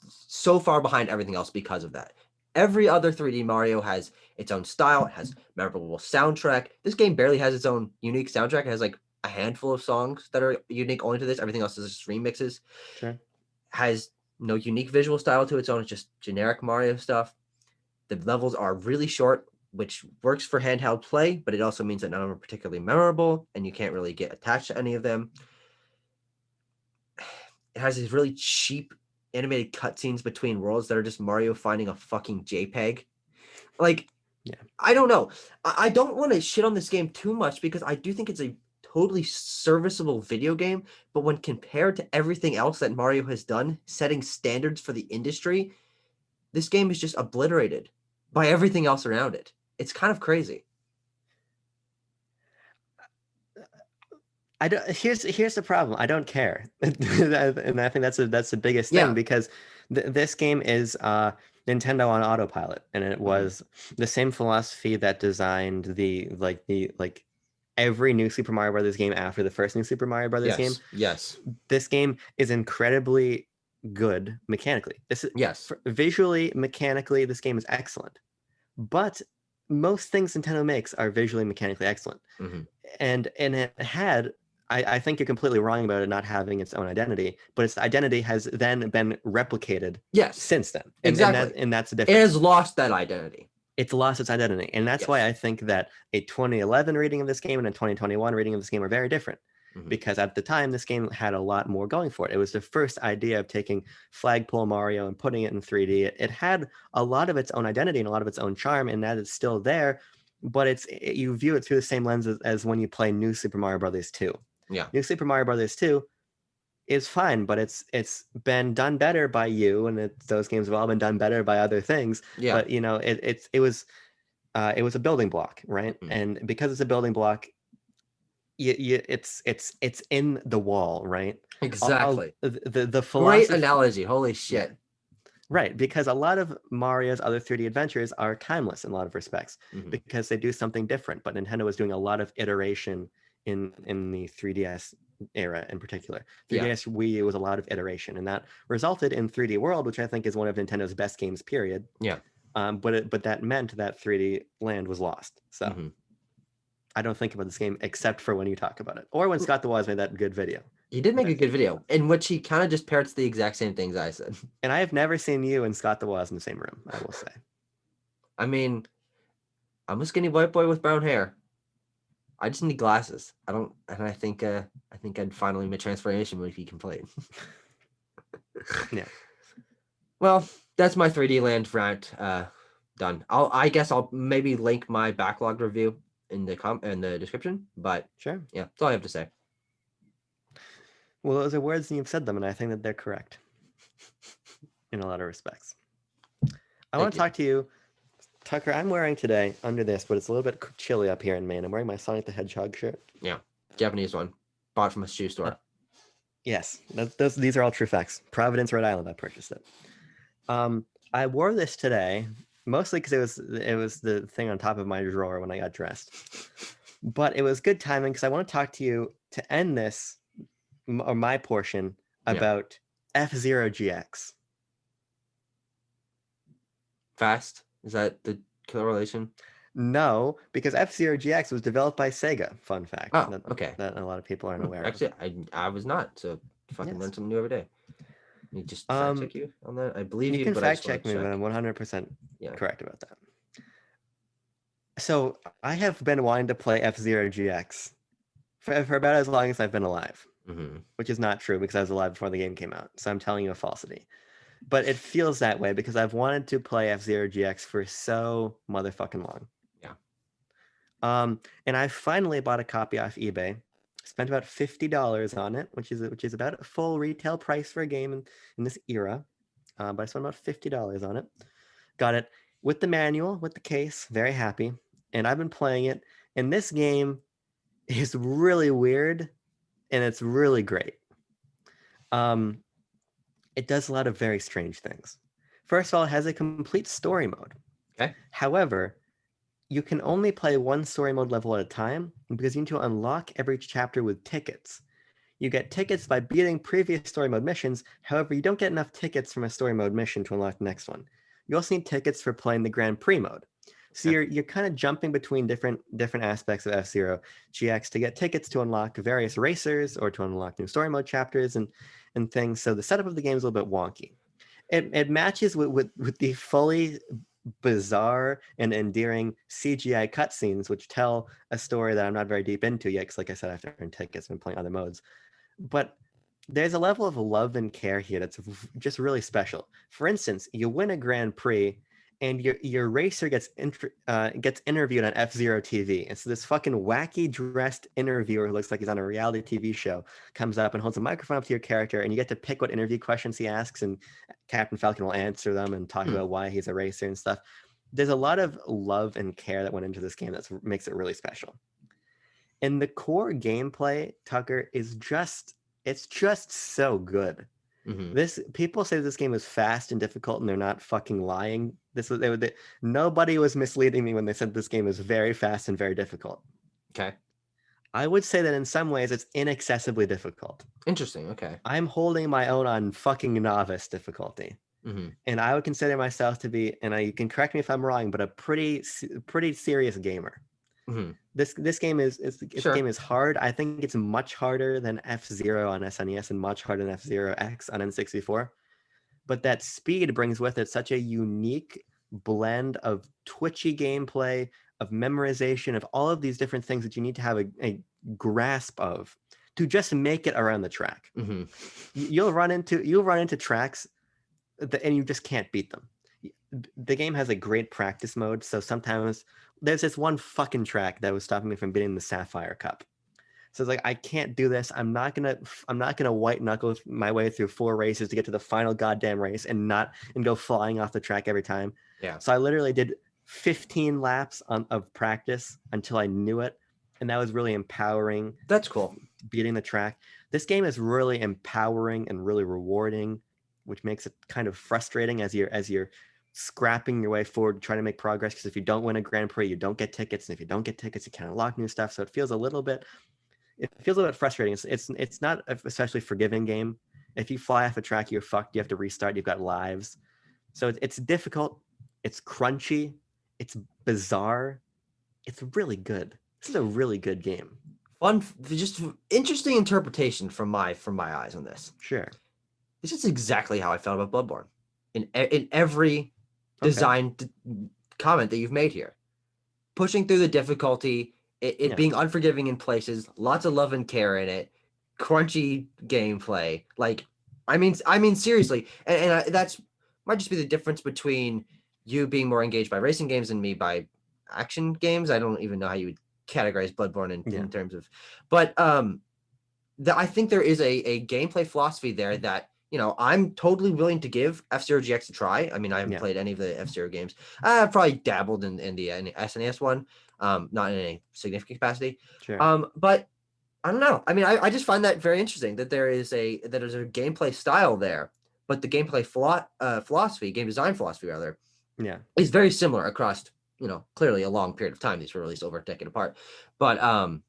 so far behind everything else because of that. Every other 3D Mario has its own style. It has memorable soundtrack. This game barely has its own unique soundtrack. It has like a handful of songs that are unique only to this. Everything else is just remixes. Sure. Has no unique visual style to its own. It's just generic Mario stuff. The levels are really short, which works for handheld play, but it also means that none of them are particularly memorable, and you can't really get attached to any of them. It has these really cheap animated cutscenes between worlds that are just Mario finding a fucking JPEG. Like, yeah. I don't know. I don't want to shit on this game too much because I do think it's a totally serviceable video game, but when compared to everything else that Mario has done, setting standards for the industry, this game is just obliterated by everything else around it. It's kind of crazy. I don't. Here's the problem. I don't care, and I think that's the biggest thing Yeah. because this game is Nintendo on autopilot, and it was the same philosophy that designed the every new Super Mario Brothers game after the first new Super Mario Brothers game. Yes. Yes. This game is incredibly good mechanically. This is Yes. visually, mechanically, this game is excellent. But most things Nintendo makes are visually, mechanically excellent, hmm and it had. I think you're completely wrong about it not having its own identity, but its identity has then been replicated Yes. since then, Exactly. and that's the It difference. has lost that identity. It's lost its identity, and that's why Yes. I think that a 2011 reading of this game and a 2021 reading of this game are very different. Mhm. Because at the time, this game had a lot more going for it. It was the first idea of taking Flagpole Mario and putting it in 3D. It had a lot of its own identity and a lot of its own charm, and that is still there. But you view it through the same lens as when you play New Super Mario Brothers 2. Yeah. New Super Mario Brothers 2 is fine, but it's been done better by you, and those games have all been done better by other things. Yeah. But it was a building block, right? Mhm. And because it's a building block, it's in the wall, right? Exactly. The Great philosophy, analogy. Holy shit. right? Because a lot of Mario's other 3D adventures are timeless in a lot of respects Mhm. because they do something different. But Nintendo was doing a lot of iteration in the 3DS era in particular. Yeah. 3DS Wii U was a lot of iteration, and that resulted in 3D World, which I think is one of Nintendo's best games, period. Yeah. But that meant that 3D Land was lost. So Mhm. I don't think about this game except for when you talk about it, or when Scott the Waz made that good video. He did make a good video in which he kind of just parrots the exact same things I said. And I have never seen you and Scott the Waz in the same room, I will say. I mean, I'm a skinny white boy with brown hair. I just need glasses. And I think I'd finally make transformation if he can play. Yeah. Well, that's my 3D Land rant. Done. I guess I'll maybe link my backlog review in the description. But Sure. yeah, that's all I have to say. Well, those are words and you've said them, and I think that they're correct in a lot of respects. I want to talk to you, Tucker. I'm wearing today under this, but it's a little bit chilly up here in Maine. I'm wearing my Sonic the Hedgehog shirt. Yeah, Japanese one, bought from a shoe store. Yes, these are all true facts. Providence, Rhode Island. I purchased it. I wore this today mostly because it was the thing on top of my drawer when I got dressed. But it was good timing because I want to talk to you to end this or my portion about F-Zero GX. Fast? Is that the correlation? No, because F-Zero GX was developed by Sega. Fun fact. Oh, okay. That a lot of people aren't aware Actually, of. I was not. So fucking learn something new every day. You just fact check you on that. I believe you, can but fact check me, but I'm 100% correct about that. So I have been wanting to play F-Zero GX for about as long as I've been alive, which is not true because I was alive before the game came out. So I'm telling you a falsity. But it feels that way because I've wanted to play F-Zero GX for so motherfucking long. Yeah. And I finally bought a copy off eBay. Spent about $50 on it, which is about a full retail price for a game in this era. But I spent about $50 on it. Got it with the manual, with the case. Very happy. And I've been playing it. And this game is really weird, and it's really great. It does a lot of very strange things. First of all, it has a complete story mode. Okay. However, you can only play one story mode level at a time because you need to unlock every chapter with tickets. You get tickets by beating previous story mode missions. However, you don't get enough tickets from a story mode mission to unlock the next one. You also need tickets for playing the Grand Prix mode. So you're kind of jumping between different aspects of F-Zero GX to get tickets to unlock various racers or to unlock new story mode chapters and things. So the setup of the game is a little bit wonky. It matches with the fully bizarre and endearing CGI cutscenes, which tell a story that I'm not very deep into yet, because like I said, I have to earn tickets and playing other modes. But there's a level of love and care here that's just really special. For instance, you win a Grand Prix, and your racer gets interviewed on F-Zero TV. And so this fucking wacky dressed interviewer who looks like he's on a reality TV show comes up and holds a microphone up to your character, and you get to pick what interview questions he asks, and Captain Falcon will answer them and talk about why he's a racer and stuff. There's a lot of love and care that went into this game that makes it really special. And the core gameplay, Tucker, is it's just so good. Hmm. This people say this game is fast and difficult, and they're not fucking lying. Nobody was misleading me when they said this game is very fast and very difficult. Okay. I would say that in some ways it's inaccessibly difficult. Interesting. Okay. I'm holding my own on fucking novice difficulty. Hmm. And I would consider myself to be, and you can correct me if I'm wrong, but a pretty serious gamer. Hmm. This game is Sure. hard. I think it's much harder than F-Zero on SNES and much harder than F-Zero X on N64. But that speed brings with it such a unique blend of twitchy gameplay, of memorization, of all of these different things that you need to have a grasp of to just make it around the track. Hmm. You'll run into tracks and you just can't beat them. The game has a great practice mode, so sometimes there's this one fucking track that was stopping me from beating the Sapphire Cup. So it's like, I can't do this. I'm not gonna white knuckle my way through 4 races to get to the final goddamn race and go flying off the track every time. Yeah. So I literally did 15 laps of practice until I knew it, and that was really empowering. That's cool. Beating the track. This game is really empowering and really rewarding, which makes it kind of frustrating as you're scrapping your way forward, trying to make progress. Because if you don't win a Grand Prix, you don't get tickets, and if you don't get tickets, you can't unlock new stuff. So it feels a little bit frustrating. It's not an especially forgiving game. If you fly off a track, you're fucked. You have to restart. You've got lives. So it's difficult. It's crunchy. It's bizarre. It's really good. This is a really good game. Fun, just interesting interpretation from my eyes on this. Sure. This is exactly how I felt about Bloodborne in every design comment that you've made here. Pushing through the difficulty, it being unforgiving in places, lots of love and care in it, crunchy gameplay. Like, I mean seriously, and that's might just be the difference between you being more engaged by racing games and me by action games. I don't even know how you would categorize Bloodborne in terms of, but I think there is a gameplay philosophy there that, you know, I'm totally willing to give F-Zero GX a try. I mean, I haven't played any of the F-Zero games. I've probably dabbled in the SNES one, not in any significant capacity. Sure. But I don't know. I mean, I just find that very interesting that there's a gameplay style there, but the gameplay philosophy, game design philosophy rather, is very similar across, you know, clearly a long period of time. These were released over a decade apart, but I'm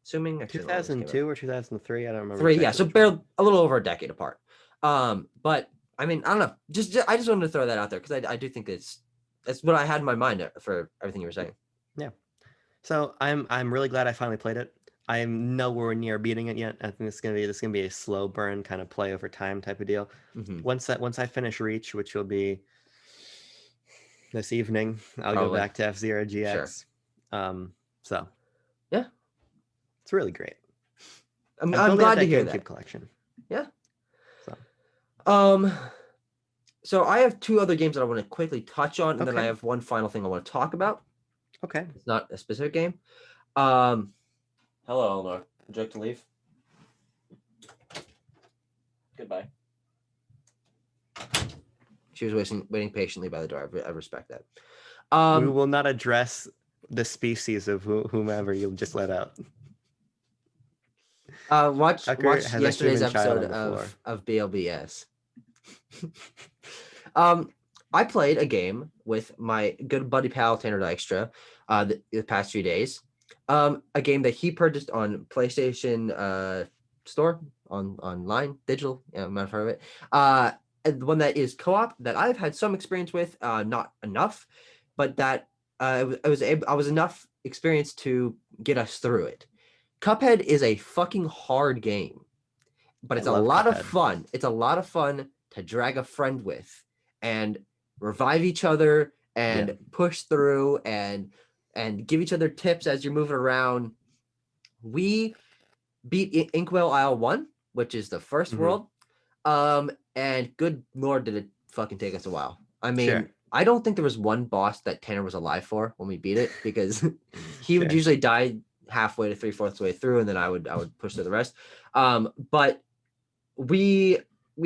assuming 2002 or 2003. I don't remember. 3, yeah, so barely a little over a decade apart. But I mean, I don't know. I just wanted to throw that out there because I do think that's what I had in my mind for everything you were saying. Yeah. So I'm really glad I finally played it. I am nowhere near beating it yet. I think this is gonna be a slow burn kind of play over time type of deal. Mm-hmm. Once I finish Reach, which will be this evening, I'll go back to F-Zero GX. Sure. So yeah, it's really great. I'm glad to hear that. Collection. Yeah. So I have 2 other games that I want to quickly touch on, and then I have one final thing I want to talk about. Okay. It's not a specific game. Hello, Eleanor. Would you like to leave? Goodbye. She was waiting patiently by the door. I respect that. We will not address the species of whomever you just let out. Watch yesterday's episode of BLBS. I played a game with my good buddy pal Tanner Dykstra the past few days. A game that he purchased on PlayStation store online digital. Yeah, I'm not heard of it. One that is co-op that I've had some experience with, not enough, but that I was enough experience to get us through it. Cuphead is a fucking hard game, but it's a lot of fun. It's a lot of fun to drag a friend with and revive each other and push through and give each other tips as you're moving around. We beat Inkwell Isle 1, which is the first world. And good Lord, did it fucking take us a while. I mean, I don't think there was one boss that Tanner was alive for when we beat it, because he would usually die halfway to 3/4 way through, and then I would push through the rest. But we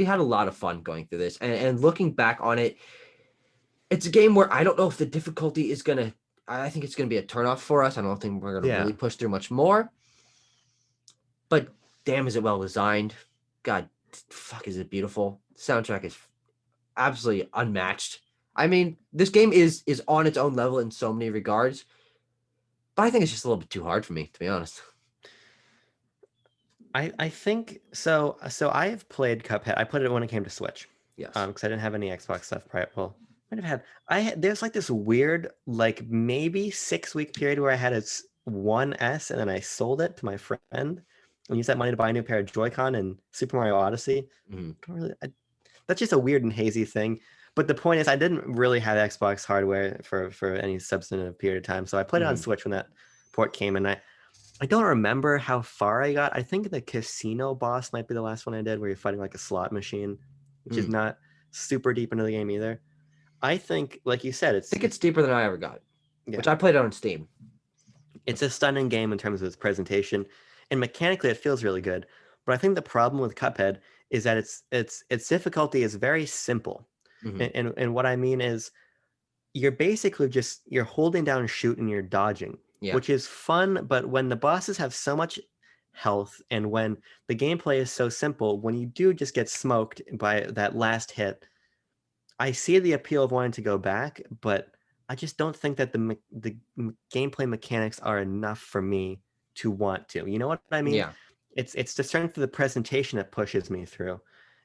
had a lot of fun going through this, and looking back on it, it's a game where I don't know if the difficulty is gonna I think it's going to be a turnoff for us. I don't think we're going to Yeah. really push through much more. But damn, is it well designed? God, fuck, is it beautiful? Soundtrack is absolutely unmatched. I mean, this game is on its own level in so many regards, but I think it's just a little bit too hard for me, to be honest. I think so. So I have played Cuphead. I played it when it came to Switch. Yes. Because I didn't have any Xbox stuff prior. Well, might have had. There's like this weird, like maybe 6 week period where I had a One S and then I sold it to my friend and used that money to buy a new pair of Joy-Con and Super Mario Odyssey. Mm-hmm. That's just a weird and hazy thing. But the point is, I didn't really have Xbox hardware for any substantive period of time, so I played it on Switch when that port came, and I don't remember how far I got. I think the casino boss might be the last one I did, where you're fighting like a slot machine, which is not super deep into the game either. I think, like you said, I think it's deeper than I ever got, which I played on Steam. It's a stunning game in terms of its presentation, and mechanically it feels really good. But I think the problem with Cuphead is that its difficulty is very simple. And what I mean is you're basically you're holding down shoot and you're dodging, which is fun. But when the bosses have so much health and when the gameplay is so simple, when you do just get smoked by that last hit, I see the appeal of wanting to go back, but I just don't think that the gameplay mechanics are enough for me to want to. You know what I mean? Yeah. It's the strength of the presentation that pushes me through.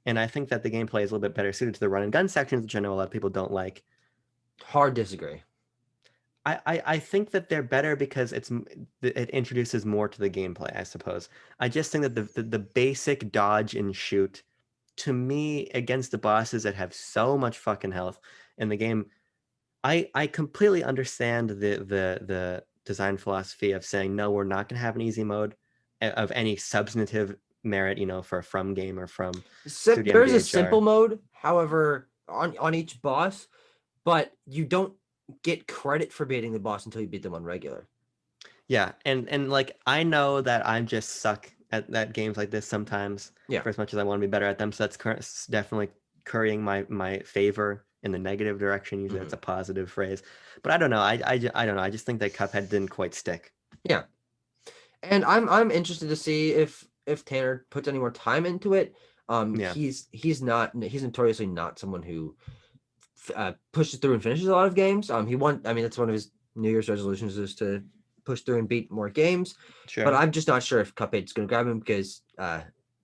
And I think that the gameplay is a little bit better suited to the run and gun sections, which I know a lot of people don't like. Hard disagree. I think that they're better because it introduces more to the gameplay, I suppose. I just think that the basic dodge and shoot, to me, against the bosses that have so much fucking health in the game, I completely understand the design philosophy of saying, no, we're not going to have an easy mode of any substantive merit, for a From game or from Studio There is a MDHR. simple mode, however, on each boss, but you don't get credit for beating the boss until you beat them on regular. Yeah, and like I know that I just suck at games like this sometimes. Yeah. For as much as I want to be better at them, so that's definitely currying my favor in the negative direction. Usually that's a positive phrase, but I don't know. I don't know. I just think that Cuphead didn't quite stick. Yeah, and I'm interested to see if Tanner puts any more time into it. He's notoriously not someone who pushes through and finishes a lot of games. That's one of his New Year's resolutions is to push through and beat more games. Sure. But I'm just not sure if Cuphead's going to grab him because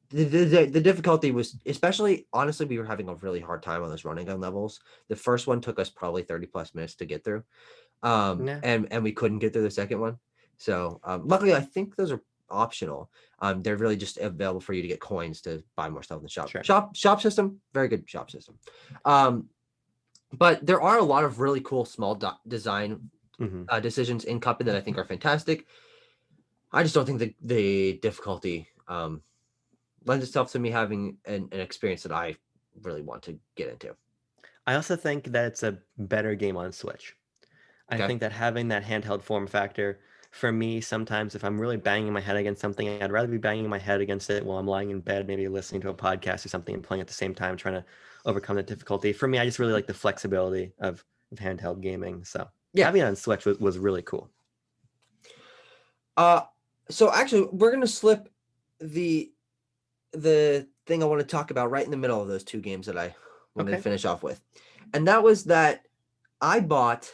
the difficulty was, especially, honestly, we were having a really hard time on those running gun levels. The first one took us probably 30 plus minutes to get through. And we couldn't get through the second one. So luckily, I think those are optional. They're really just available for you to get coins to buy more stuff in the shop. Sure. Shop system, very good shop system. But there are a lot of really cool small design decisions in Cuphead that I think are fantastic. I just don't think the difficulty lends itself to me having an experience that I really want to get into. I also think that it's a better game on Switch. I think that having that handheld form factor, for me, sometimes if I'm really banging my head against something, I'd rather be banging my head against it while I'm lying in bed, maybe listening to a podcast or something and playing at the same time, trying to overcome the difficulty. For me, I just really like the flexibility of handheld gaming. So having it on Switch was really cool. So actually, we're gonna slip the thing I want to talk about right in the middle of those two games that I wanted to finish off with, and that was that I bought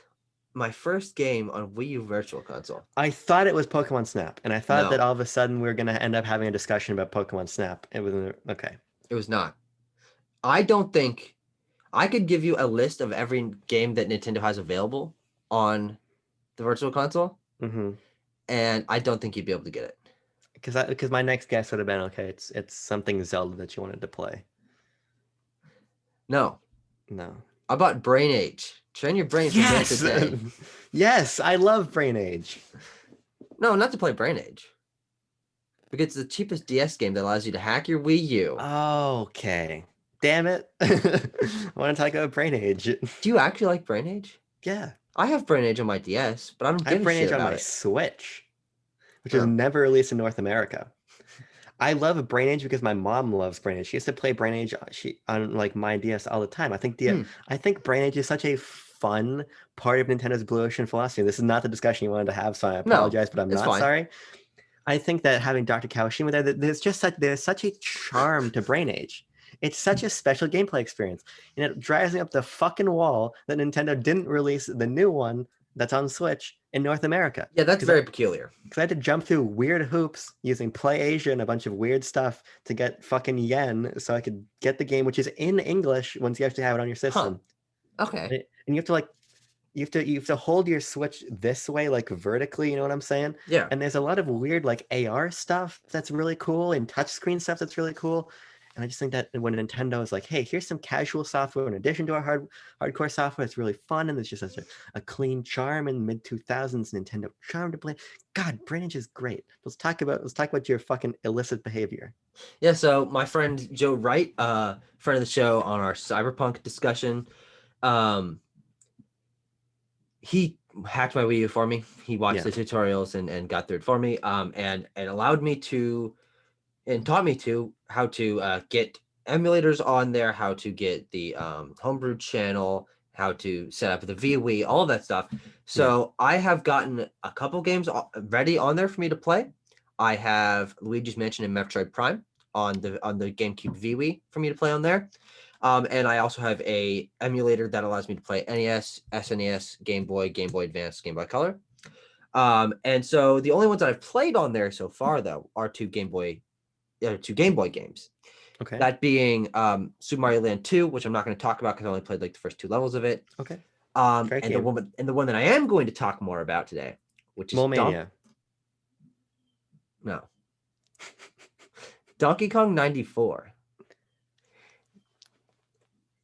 my first game on WiiU Virtual Console. I thought it was Pokemon Snap, and I thought that all of a sudden we were going to end up having a discussion about Pokemon Snap. It was okay. It was not. I don't think I could give you a list of every game that Nintendo has available on the Virtual Console, and I don't think you'd be able to get it. Because my next guess would have been, okay, it's something Zelda that you wanted to play. No. I bought Brain Age. Train your brain from day to day. Yes, I love Brain Age. No, not to play Brain Age. Because it's the cheapest DS game that allows you to hack your Wii U. Okay. Damn it. I want to talk about Brain Age. Do you actually like Brain Age? Yeah. I have Brain Age on my DS, but I don't give a shit about it. I have Brain Age on my Switch, which was never released in North America. I love Brain Age because my mom loves Brain Age. She used to play Brain Age on like my DS all the time. I think Brain Age is such a fun part of Nintendo's Blue Ocean philosophy. This is not the discussion you wanted to have, so I No, apologize, but I'm it's not fine. sorry. I think that having Dr. Kawashima there, there's such a charm to Brain Age. It's such a special gameplay experience, and it drives me up the fucking wall that Nintendo didn't release the new one that's on Switch in North America. Yeah, that's very peculiar. Because I had to jump through weird hoops using Play Asia and a bunch of weird stuff to get fucking yen so I could get the game, which is in English once you actually have it on your system. Okay. And you have to like you have to hold your Switch this way, like vertically, you know what I'm saying? Yeah. And there's a lot of weird like AR stuff that's really cool and touchscreen stuff that's really cool. And I just think that when Nintendo is like, hey, here's some casual software in addition to our hardcore software, it's really fun and it's just such a clean charm in mid 2000s Nintendo charm to play. God, Brain Age is great. Let's talk about your fucking illicit behavior. Yeah, so my friend Joe Wright, friend of the show on our Cyberpunk discussion, he hacked my Wii U for me. He watched the tutorials and got through it for me, and allowed me to and taught me to how to get emulators on there, how to get the homebrew channel, how to set up the VWii, all of that stuff. So I have gotten a couple games ready on there for me to play. I have Luigi's Mansion and Metroid Prime on the GameCube VWii for me to play on there. And I also have a emulator that allows me to play NES, SNES, Game Boy, Game Boy Advance, Game Boy Color. And so the only ones that I've played on there so far, though, are two Game Boy games. Okay. That being Super Mario Land 2, which I'm not going to talk about because I only played like the first two levels of it. Okay. And the one that I am going to talk more about today, which is Donkey Kong 94.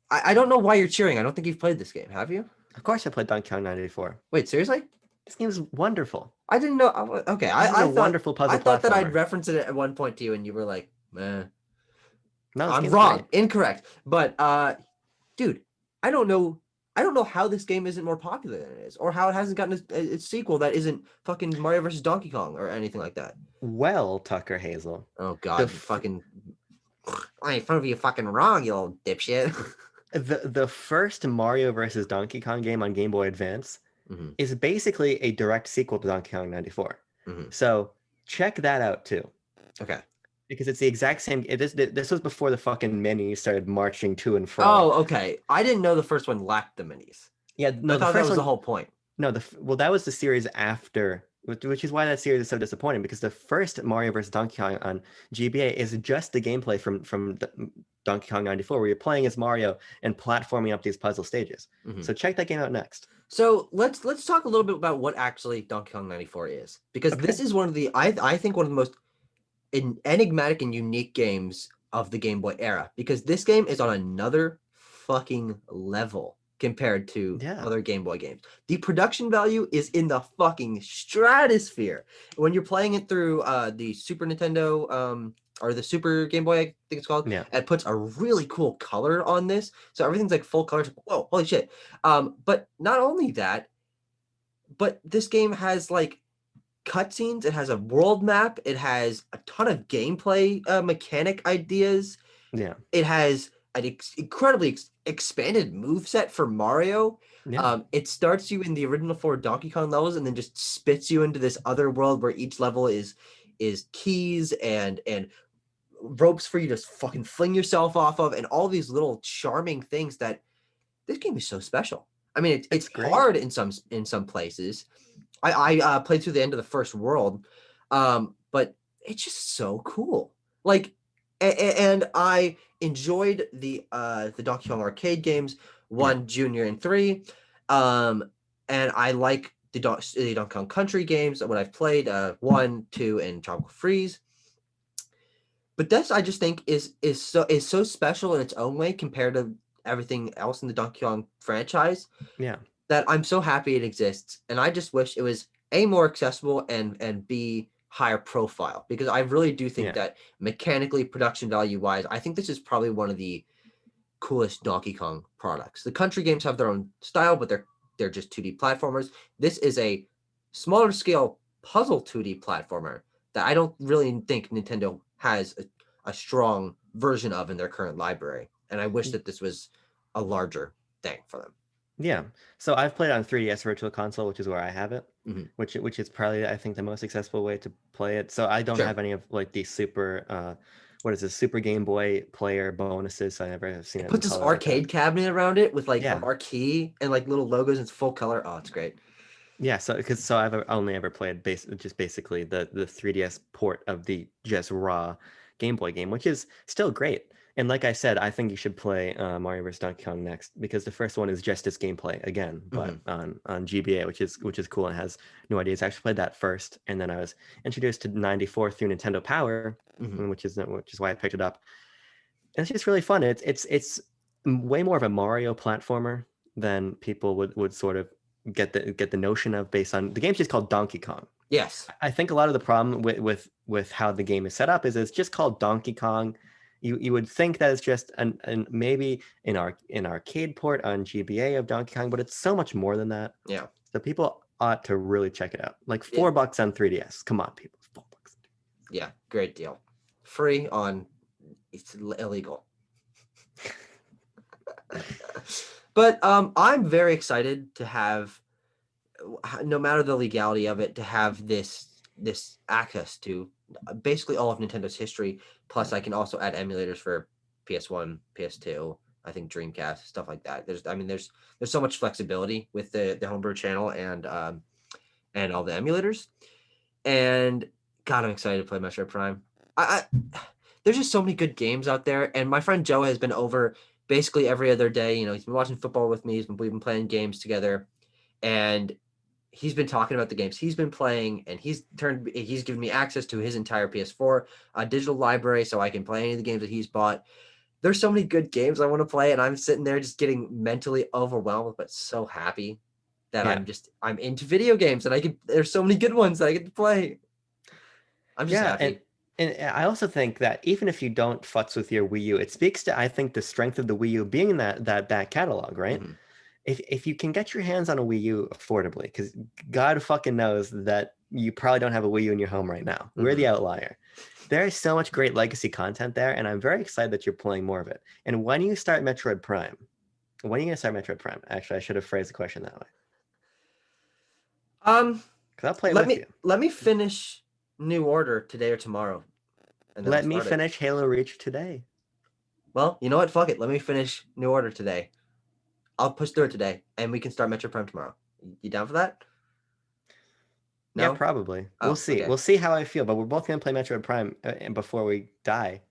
I don't know why you're cheering. I don't think you've played this game, have you? Of course I played Donkey Kong 94. Wait, seriously? This game is wonderful. I didn't know. Okay, I thought, wonderful puzzle. I thought that I'd reference it at one point to you, and you were like, "Man, no, I'm wrong, great. Incorrect." But, dude, I don't know how this game isn't more popular than it is, or how it hasn't gotten a sequel that isn't fucking Mario versus Donkey Kong or anything like that. Well, Tucker Hazel. Oh God, I ain't front of you fucking wrong, you little dipshit. The first Mario versus Donkey Kong game on Game Boy Advance is basically a direct sequel to Donkey Kong 94. So check that out too. Okay. Because it's the exact same. This was before the fucking minis started marching to and fro. Oh, okay. I didn't know the first one lacked the minis. Yeah, no, I thought that was the whole point. No, that was the series after, which is why that series is so disappointing, because the first Mario vs. Donkey Kong on GBA is just the gameplay from Donkey Kong 94, where you're playing as Mario and platforming up these puzzle stages. So check that game out next. So let's talk a little bit about what actually Donkey Kong 94 is, because this is one of the I think one of the most enigmatic and unique games of the Game Boy era, because this game is on another fucking level compared to other Game Boy games. The production value is in the fucking stratosphere. When you're playing it through the Super Nintendo or the Super Game Boy, I think it's called, it puts a really cool color on this. So everything's like full color. Whoa, holy shit. But not only that, but this game has like cutscenes, it has a world map, it has a ton of gameplay mechanic ideas. It has an incredibly expanded moveset for Mario. It starts you in the original 4 Donkey Kong levels and then just spits you into this other world where each level is keys and ropes for you to fucking fling yourself off of, and all these little charming things. That this game is so special. I mean, it's hard in some places. I played through the end of the first world, but it's just so cool. Like, and I enjoyed the Donkey Kong arcade games 1, Junior, and 3, and I like the Donkey Kong Country games. What I've played 1, 2, and Tropical Freeze. But this, I just think, is so special in its own way compared to everything else in the Donkey Kong franchise. That I'm so happy it exists, and I just wish it was A, more accessible, and B, higher profile, because I really do think that mechanically, production value wise, I think this is probably one of the coolest Donkey Kong products. The country games have their own style, but they're just 2D platformers. This is a smaller scale puzzle 2D platformer that I don't really think Nintendo has a strong version of in their current library, and I wish that this was a larger thing for them. Yeah. So I've played on 3DS Virtual Console, which is where I have it, Mhm. which is probably I think the most accessible way to play it. So I don't Sure. have any of like the super what is this Super Game Boy player bonuses. So I never have seen It it in puts this color like that. arcade cabinet around it with like a Yeah. marquee and like little logos. It's full color. Oh, it's great. Yeah, so I've only ever played just basically the 3DS port of the just raw Game Boy game, which is still great. And like I said, I think you should play Mario vs. Donkey Kong next because the first one is just its gameplay again, but Hmm. on GBA, which is cool and has new ideas. I actually played that first, and then I was introduced to 94 through Nintendo Power, Hmm. which is why I picked it up. And it's just really fun. It's way more of a Mario platformer than people would sort of get the notion of based on the game's just called Donkey Kong. Yes. I think a lot of the problem with how the game is set up is it's just called Donkey Kong. You would think that it's just an maybe an arcade port on GBA of Donkey Kong, but it's so much more than that. Yeah. So people ought to really check it out. Like It, $4 on 3DS. Come on, people. $4. yeah. Great deal. Free on. It's illegal. But I'm very excited to have, no matter the legality of it, to have this access to basically all of Nintendo's history. Plus, I can also add emulators for PS1, PS2, I think Dreamcast, stuff like that. There's so much flexibility with the homebrew channel and all the emulators. And God, I'm excited to play Metroid Prime. I there's just so many good games out there, and my friend Joe has been over basically every other day. He's been watching football with me. We've been playing games together, and he's been talking about the games he's been playing, and he's given me access to his entire PS4 digital library, so I can play any of the games that he's bought. There's so many good games I want to play, and I'm sitting there just getting mentally overwhelmed, but so happy that Yeah. I'm into video games, and there's so many good ones that I get to play. I'm just Yeah, and happy. and I also think that even if you don't futz with your Wii U, it speaks to I think the strength of the Wii U being in that back catalog, right? Mhm. If you can get your hands on a Wii U affordably, because God fucking knows that you probably don't have a Wii U in your home right now. We're the Mhm. outlier. There is so much great legacy content there, and I'm very excited that you're playing more of it. And when you start Metroid Prime, when are you gonna start Metroid Prime? Actually, I should have phrased the question that way. Um, Because I'll play it let with me you. let me finish New Order today or tomorrow, and then I'll Let me start it. finish Halo Reach today. Well, you know what? Fuck it. Let me finish New Order today. I'll push through it today, and we can start Metro Prime tomorrow. You down for that? Yeah, No? probably. We'll Oh, see. okay. We'll see how I feel, but we're both gonna play Metroid Prime before we die.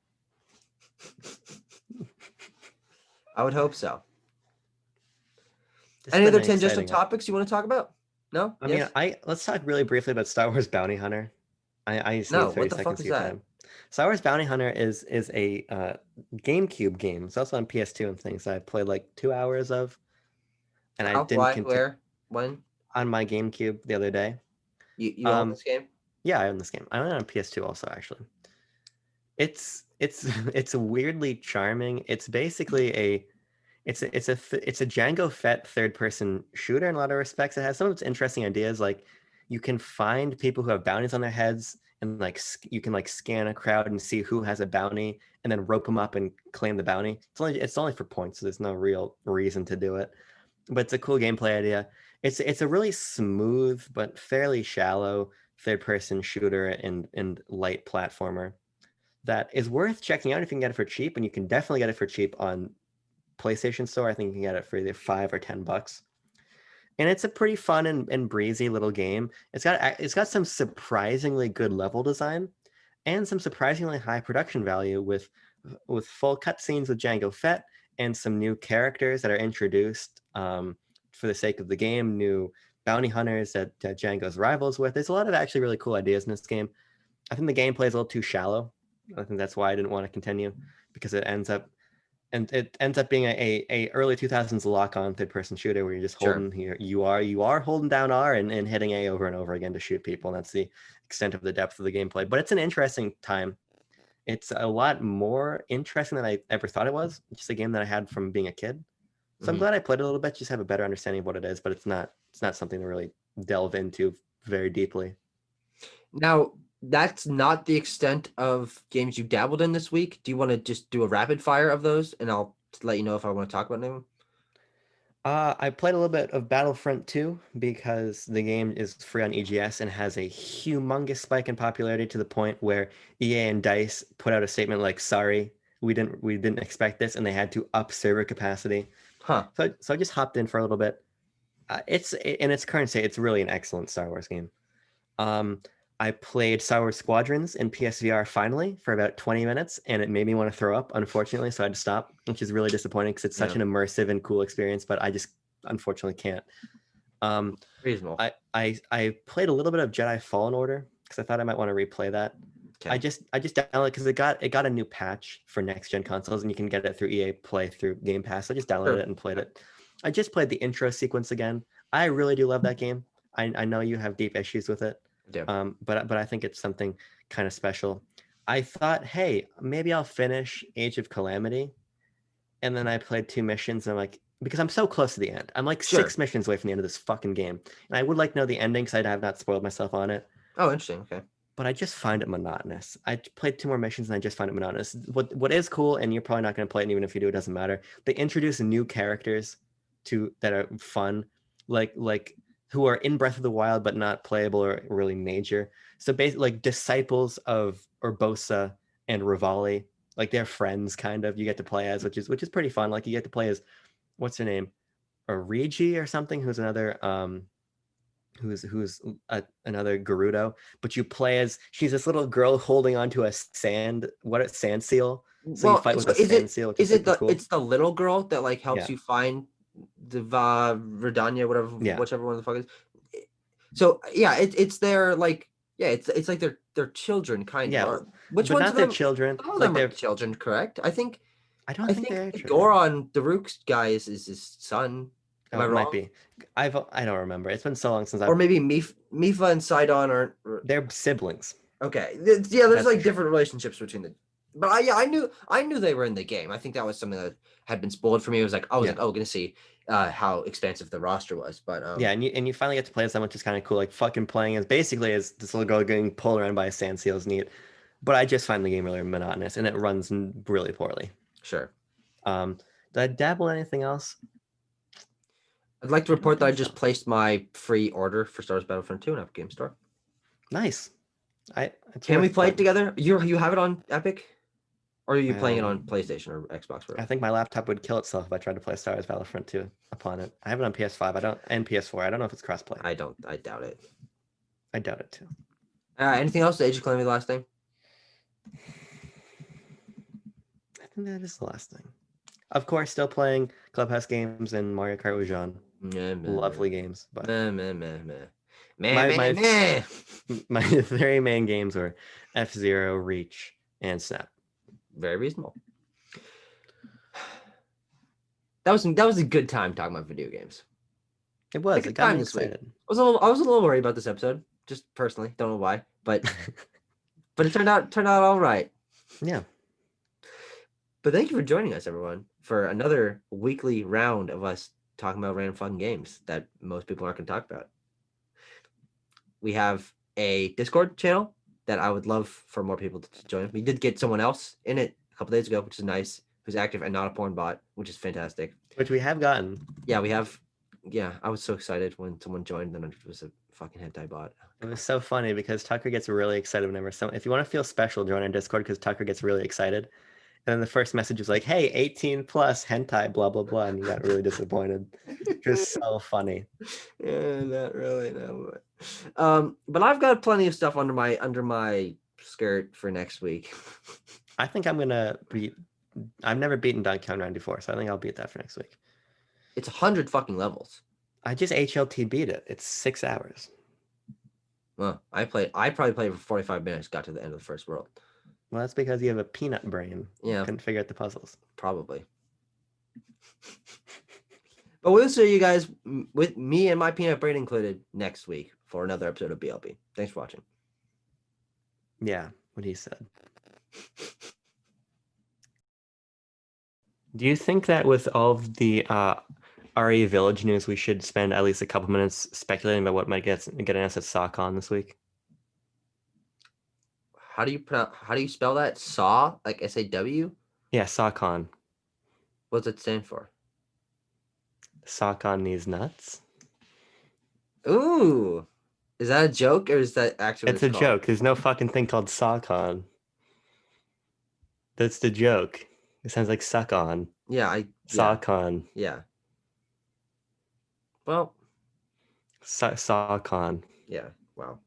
I would hope so. This has Any been other an tangential exciting. topics you want to talk about? No? I mean, Yes? I let's talk really briefly about Star Wars Bounty Hunter. I just need No. 30 What the seconds fuck of is your that? time. Star Wars Bounty Hunter is a GameCube game. It's also on PS2 and things. I played like 2 hours of, and I How? didn't Why? continue Where? When? on my GameCube the other day. You own Um, this game? yeah, I own this game. I own it on PS2 also, actually. It's it's weirdly charming. It's basically it's a Django Fett third person shooter in a lot of respects. It has some of its interesting ideas, like you can find people who have bounties on their heads, and like you can like scan a crowd and see who has a bounty, and then rope them up and claim the bounty. It's only for points, so there's no real reason to do it. But it's a cool gameplay idea. It's a really smooth but fairly shallow third person shooter and light platformer that is worth checking out if you can get it for cheap, and you can definitely get it for cheap on PlayStation Store. I think you can get it for either $5 or $10. And it's a pretty fun and breezy little game. It's got some surprisingly good level design and some surprisingly high production value with full cutscenes with Django Fett and some new characters that are introduced for the sake of the game, new bounty hunters that Django's rivals with. There's a lot of actually really cool ideas in this game. I think the gameplay is a little too shallow. I think that's why I didn't want to continue because it ends up being a early 2000s lock-on third-person shooter where you're just Sure. holding you are holding down R and hitting A over and over again to shoot people. And that's the extent of the depth of the gameplay. But it's an interesting time. It's a lot more interesting than I ever thought it was. It's just a game that I had from being a kid. So I'm Hmm. glad I played it a little bit, just have a better understanding of what it is, but it's not something to really delve into very deeply. Now, that's not the extent of games you dabbled in this week. Do you want to just do a rapid fire of those, and I'll let you know if I want to talk about them? I played a little bit of Battlefront 2 because the game is free on EGS and has a humongous spike in popularity to the point where EA and DICE put out a statement like, "Sorry, we didn't expect this," and they had to up server capacity. Huh. So I just hopped in for a little bit. It's in its current state, it's really an excellent Star Wars game. Um, I played Star Wars Squadrons in PSVR finally for about 20 minutes, and it made me want to throw up, unfortunately, so I had to stop, which is really disappointing because it's such Yeah. an immersive and cool experience, but I just unfortunately can't. Um, Reasonable. I played a little bit of Jedi Fallen Order because I thought I might want to replay that. I Okay. just downloaded because it got a new patch for next gen consoles and you can get it through EA Play through Game Pass. So I just downloaded Sure. it and played it. I just played the intro sequence again. I really do love that game. I know you have deep issues with it, Yeah. but I think it's something kind of special. I thought, hey, maybe I'll finish Age of Calamity, and then I played 2 missions, and I'm like, because I'm so close to the end. I'm like Sure. 6 missions away from the end of this fucking game, and I would like to know the ending because I have not spoiled myself on it. Oh, interesting. Okay. But I just find it monotonous. I played 2 more missions and I just find it monotonous. What is cool, and you're probably not going to play it, and even if you do, it doesn't matter. They introduce new characters that are fun, like who are in Breath of the Wild but not playable or really major. So basically, like disciples of Urbosa and Rivali, like they're friends, kind of. You get to play as, which is pretty fun. Like you get to play as, what's her name, Origi or something, who's another Gerudo, but you play as, she's this little girl holding onto a sand seal. So you Well, fight with so a sand seal, which is is it super the cool. it's the little girl that like helps Yeah, you find the Verdania, whatever, yeah, whichever one the fuck is. So yeah, it's their like, yeah, it's like their children kind of. yeah, Or which but ones not of their them? children. All of Like them are they're, children, correct? I think I don't I think think they're children. Goron, the Rook's guy, is his son. Am Oh, I it might wrong? be. I don't remember. It's been so long since Or I've. maybe Mifa and Sidon are They're siblings. okay. Yeah, there's That's for like sure. different relationships between the. But I knew they were in the game. I think that was something that had been spoiled for me. It was like I was Yeah, like, oh, gonna see how expansive the roster was. But yeah, and you finally get to play as them, which is kind of cool. Like fucking playing as basically as this little girl getting pulled around by a sand seal is neat. But I just find the game really monotonous and it runs really poorly. sure. Um, did I dabble in anything else? I'd like to I don't report that I think so. just placed my free order for Star Wars Battlefront 2 in Epic Game Store. Nice. It's Can we worth play it playing. together? You have it on Epic, or are you playing it on Um, PlayStation or Xbox? I Whatever. think my laptop would kill itself if I tried to play Star Wars Battlefront 2 upon it. I have it on PS5. I don't, and PS4. I don't know if it's crossplay. I don't. I doubt it. I doubt it too. Anything else? Age of Calamity, the last thing. I think that is the last thing. Of course, still playing Clubhouse games and Mario Kart with Jean. Meh, meh, Lovely games, but meh, meh, meh, meh, meh, my meh, my meh. my three main games were F-Zero, Reach, and Snap. Very reasonable. That was a good time talking about video games. It A was. It good got time me this week. excited. I was a little worried about this episode, just personally. Don't know why, but it turned out all right. Yeah. But thank you for joining us, everyone, for another weekly round of us talking about random fun games that most people aren't going to talk about. We have a Discord channel that I would love for more people to join. We did get someone else in it a couple days ago, which is nice, who's active and not a porn bot, which is fantastic. Which we have gotten. Yeah, we have. Yeah, I was so excited when someone joined, then it was a fucking hentai bot. It was so funny because Tucker gets really excited whenever if you want to feel special, join our Discord because Tucker gets really excited. And then the first message was like, "Hey, 18 plus hentai, blah blah blah," and you got really disappointed. Just so funny. Yeah, not really, no. But I've got plenty of stuff under my skirt for next week. I think I'm gonna beat. I've never beaten Donkey Kong 94, so I think I'll beat that for next week. It's 100 fucking levels. I just HLT beat it. It's 6 hours. Well, I probably played for 45 minutes, got to the end of the first world. Well, that's because you have a peanut brain. Yeah. You couldn't figure out the puzzles. Probably. But we'll see you guys with me and my peanut brain included next week for another episode of BLB. Thanks for watching. Yeah, what he said. Do you think that with all of the RE Village news, we should spend at least a couple minutes speculating about what might get us at SawCon this week? How do you spell that? Saw, like SAW? Yeah, SawCon. What does it stand for? Sock on these nuts. Ooh. Is that a joke or is that actually what It's it's a called? joke. There's no fucking thing called sock on. That's the joke. It sounds like suck on. Yeah, yeah. Sock on. Yeah. Well, Sock on. yeah. Wow.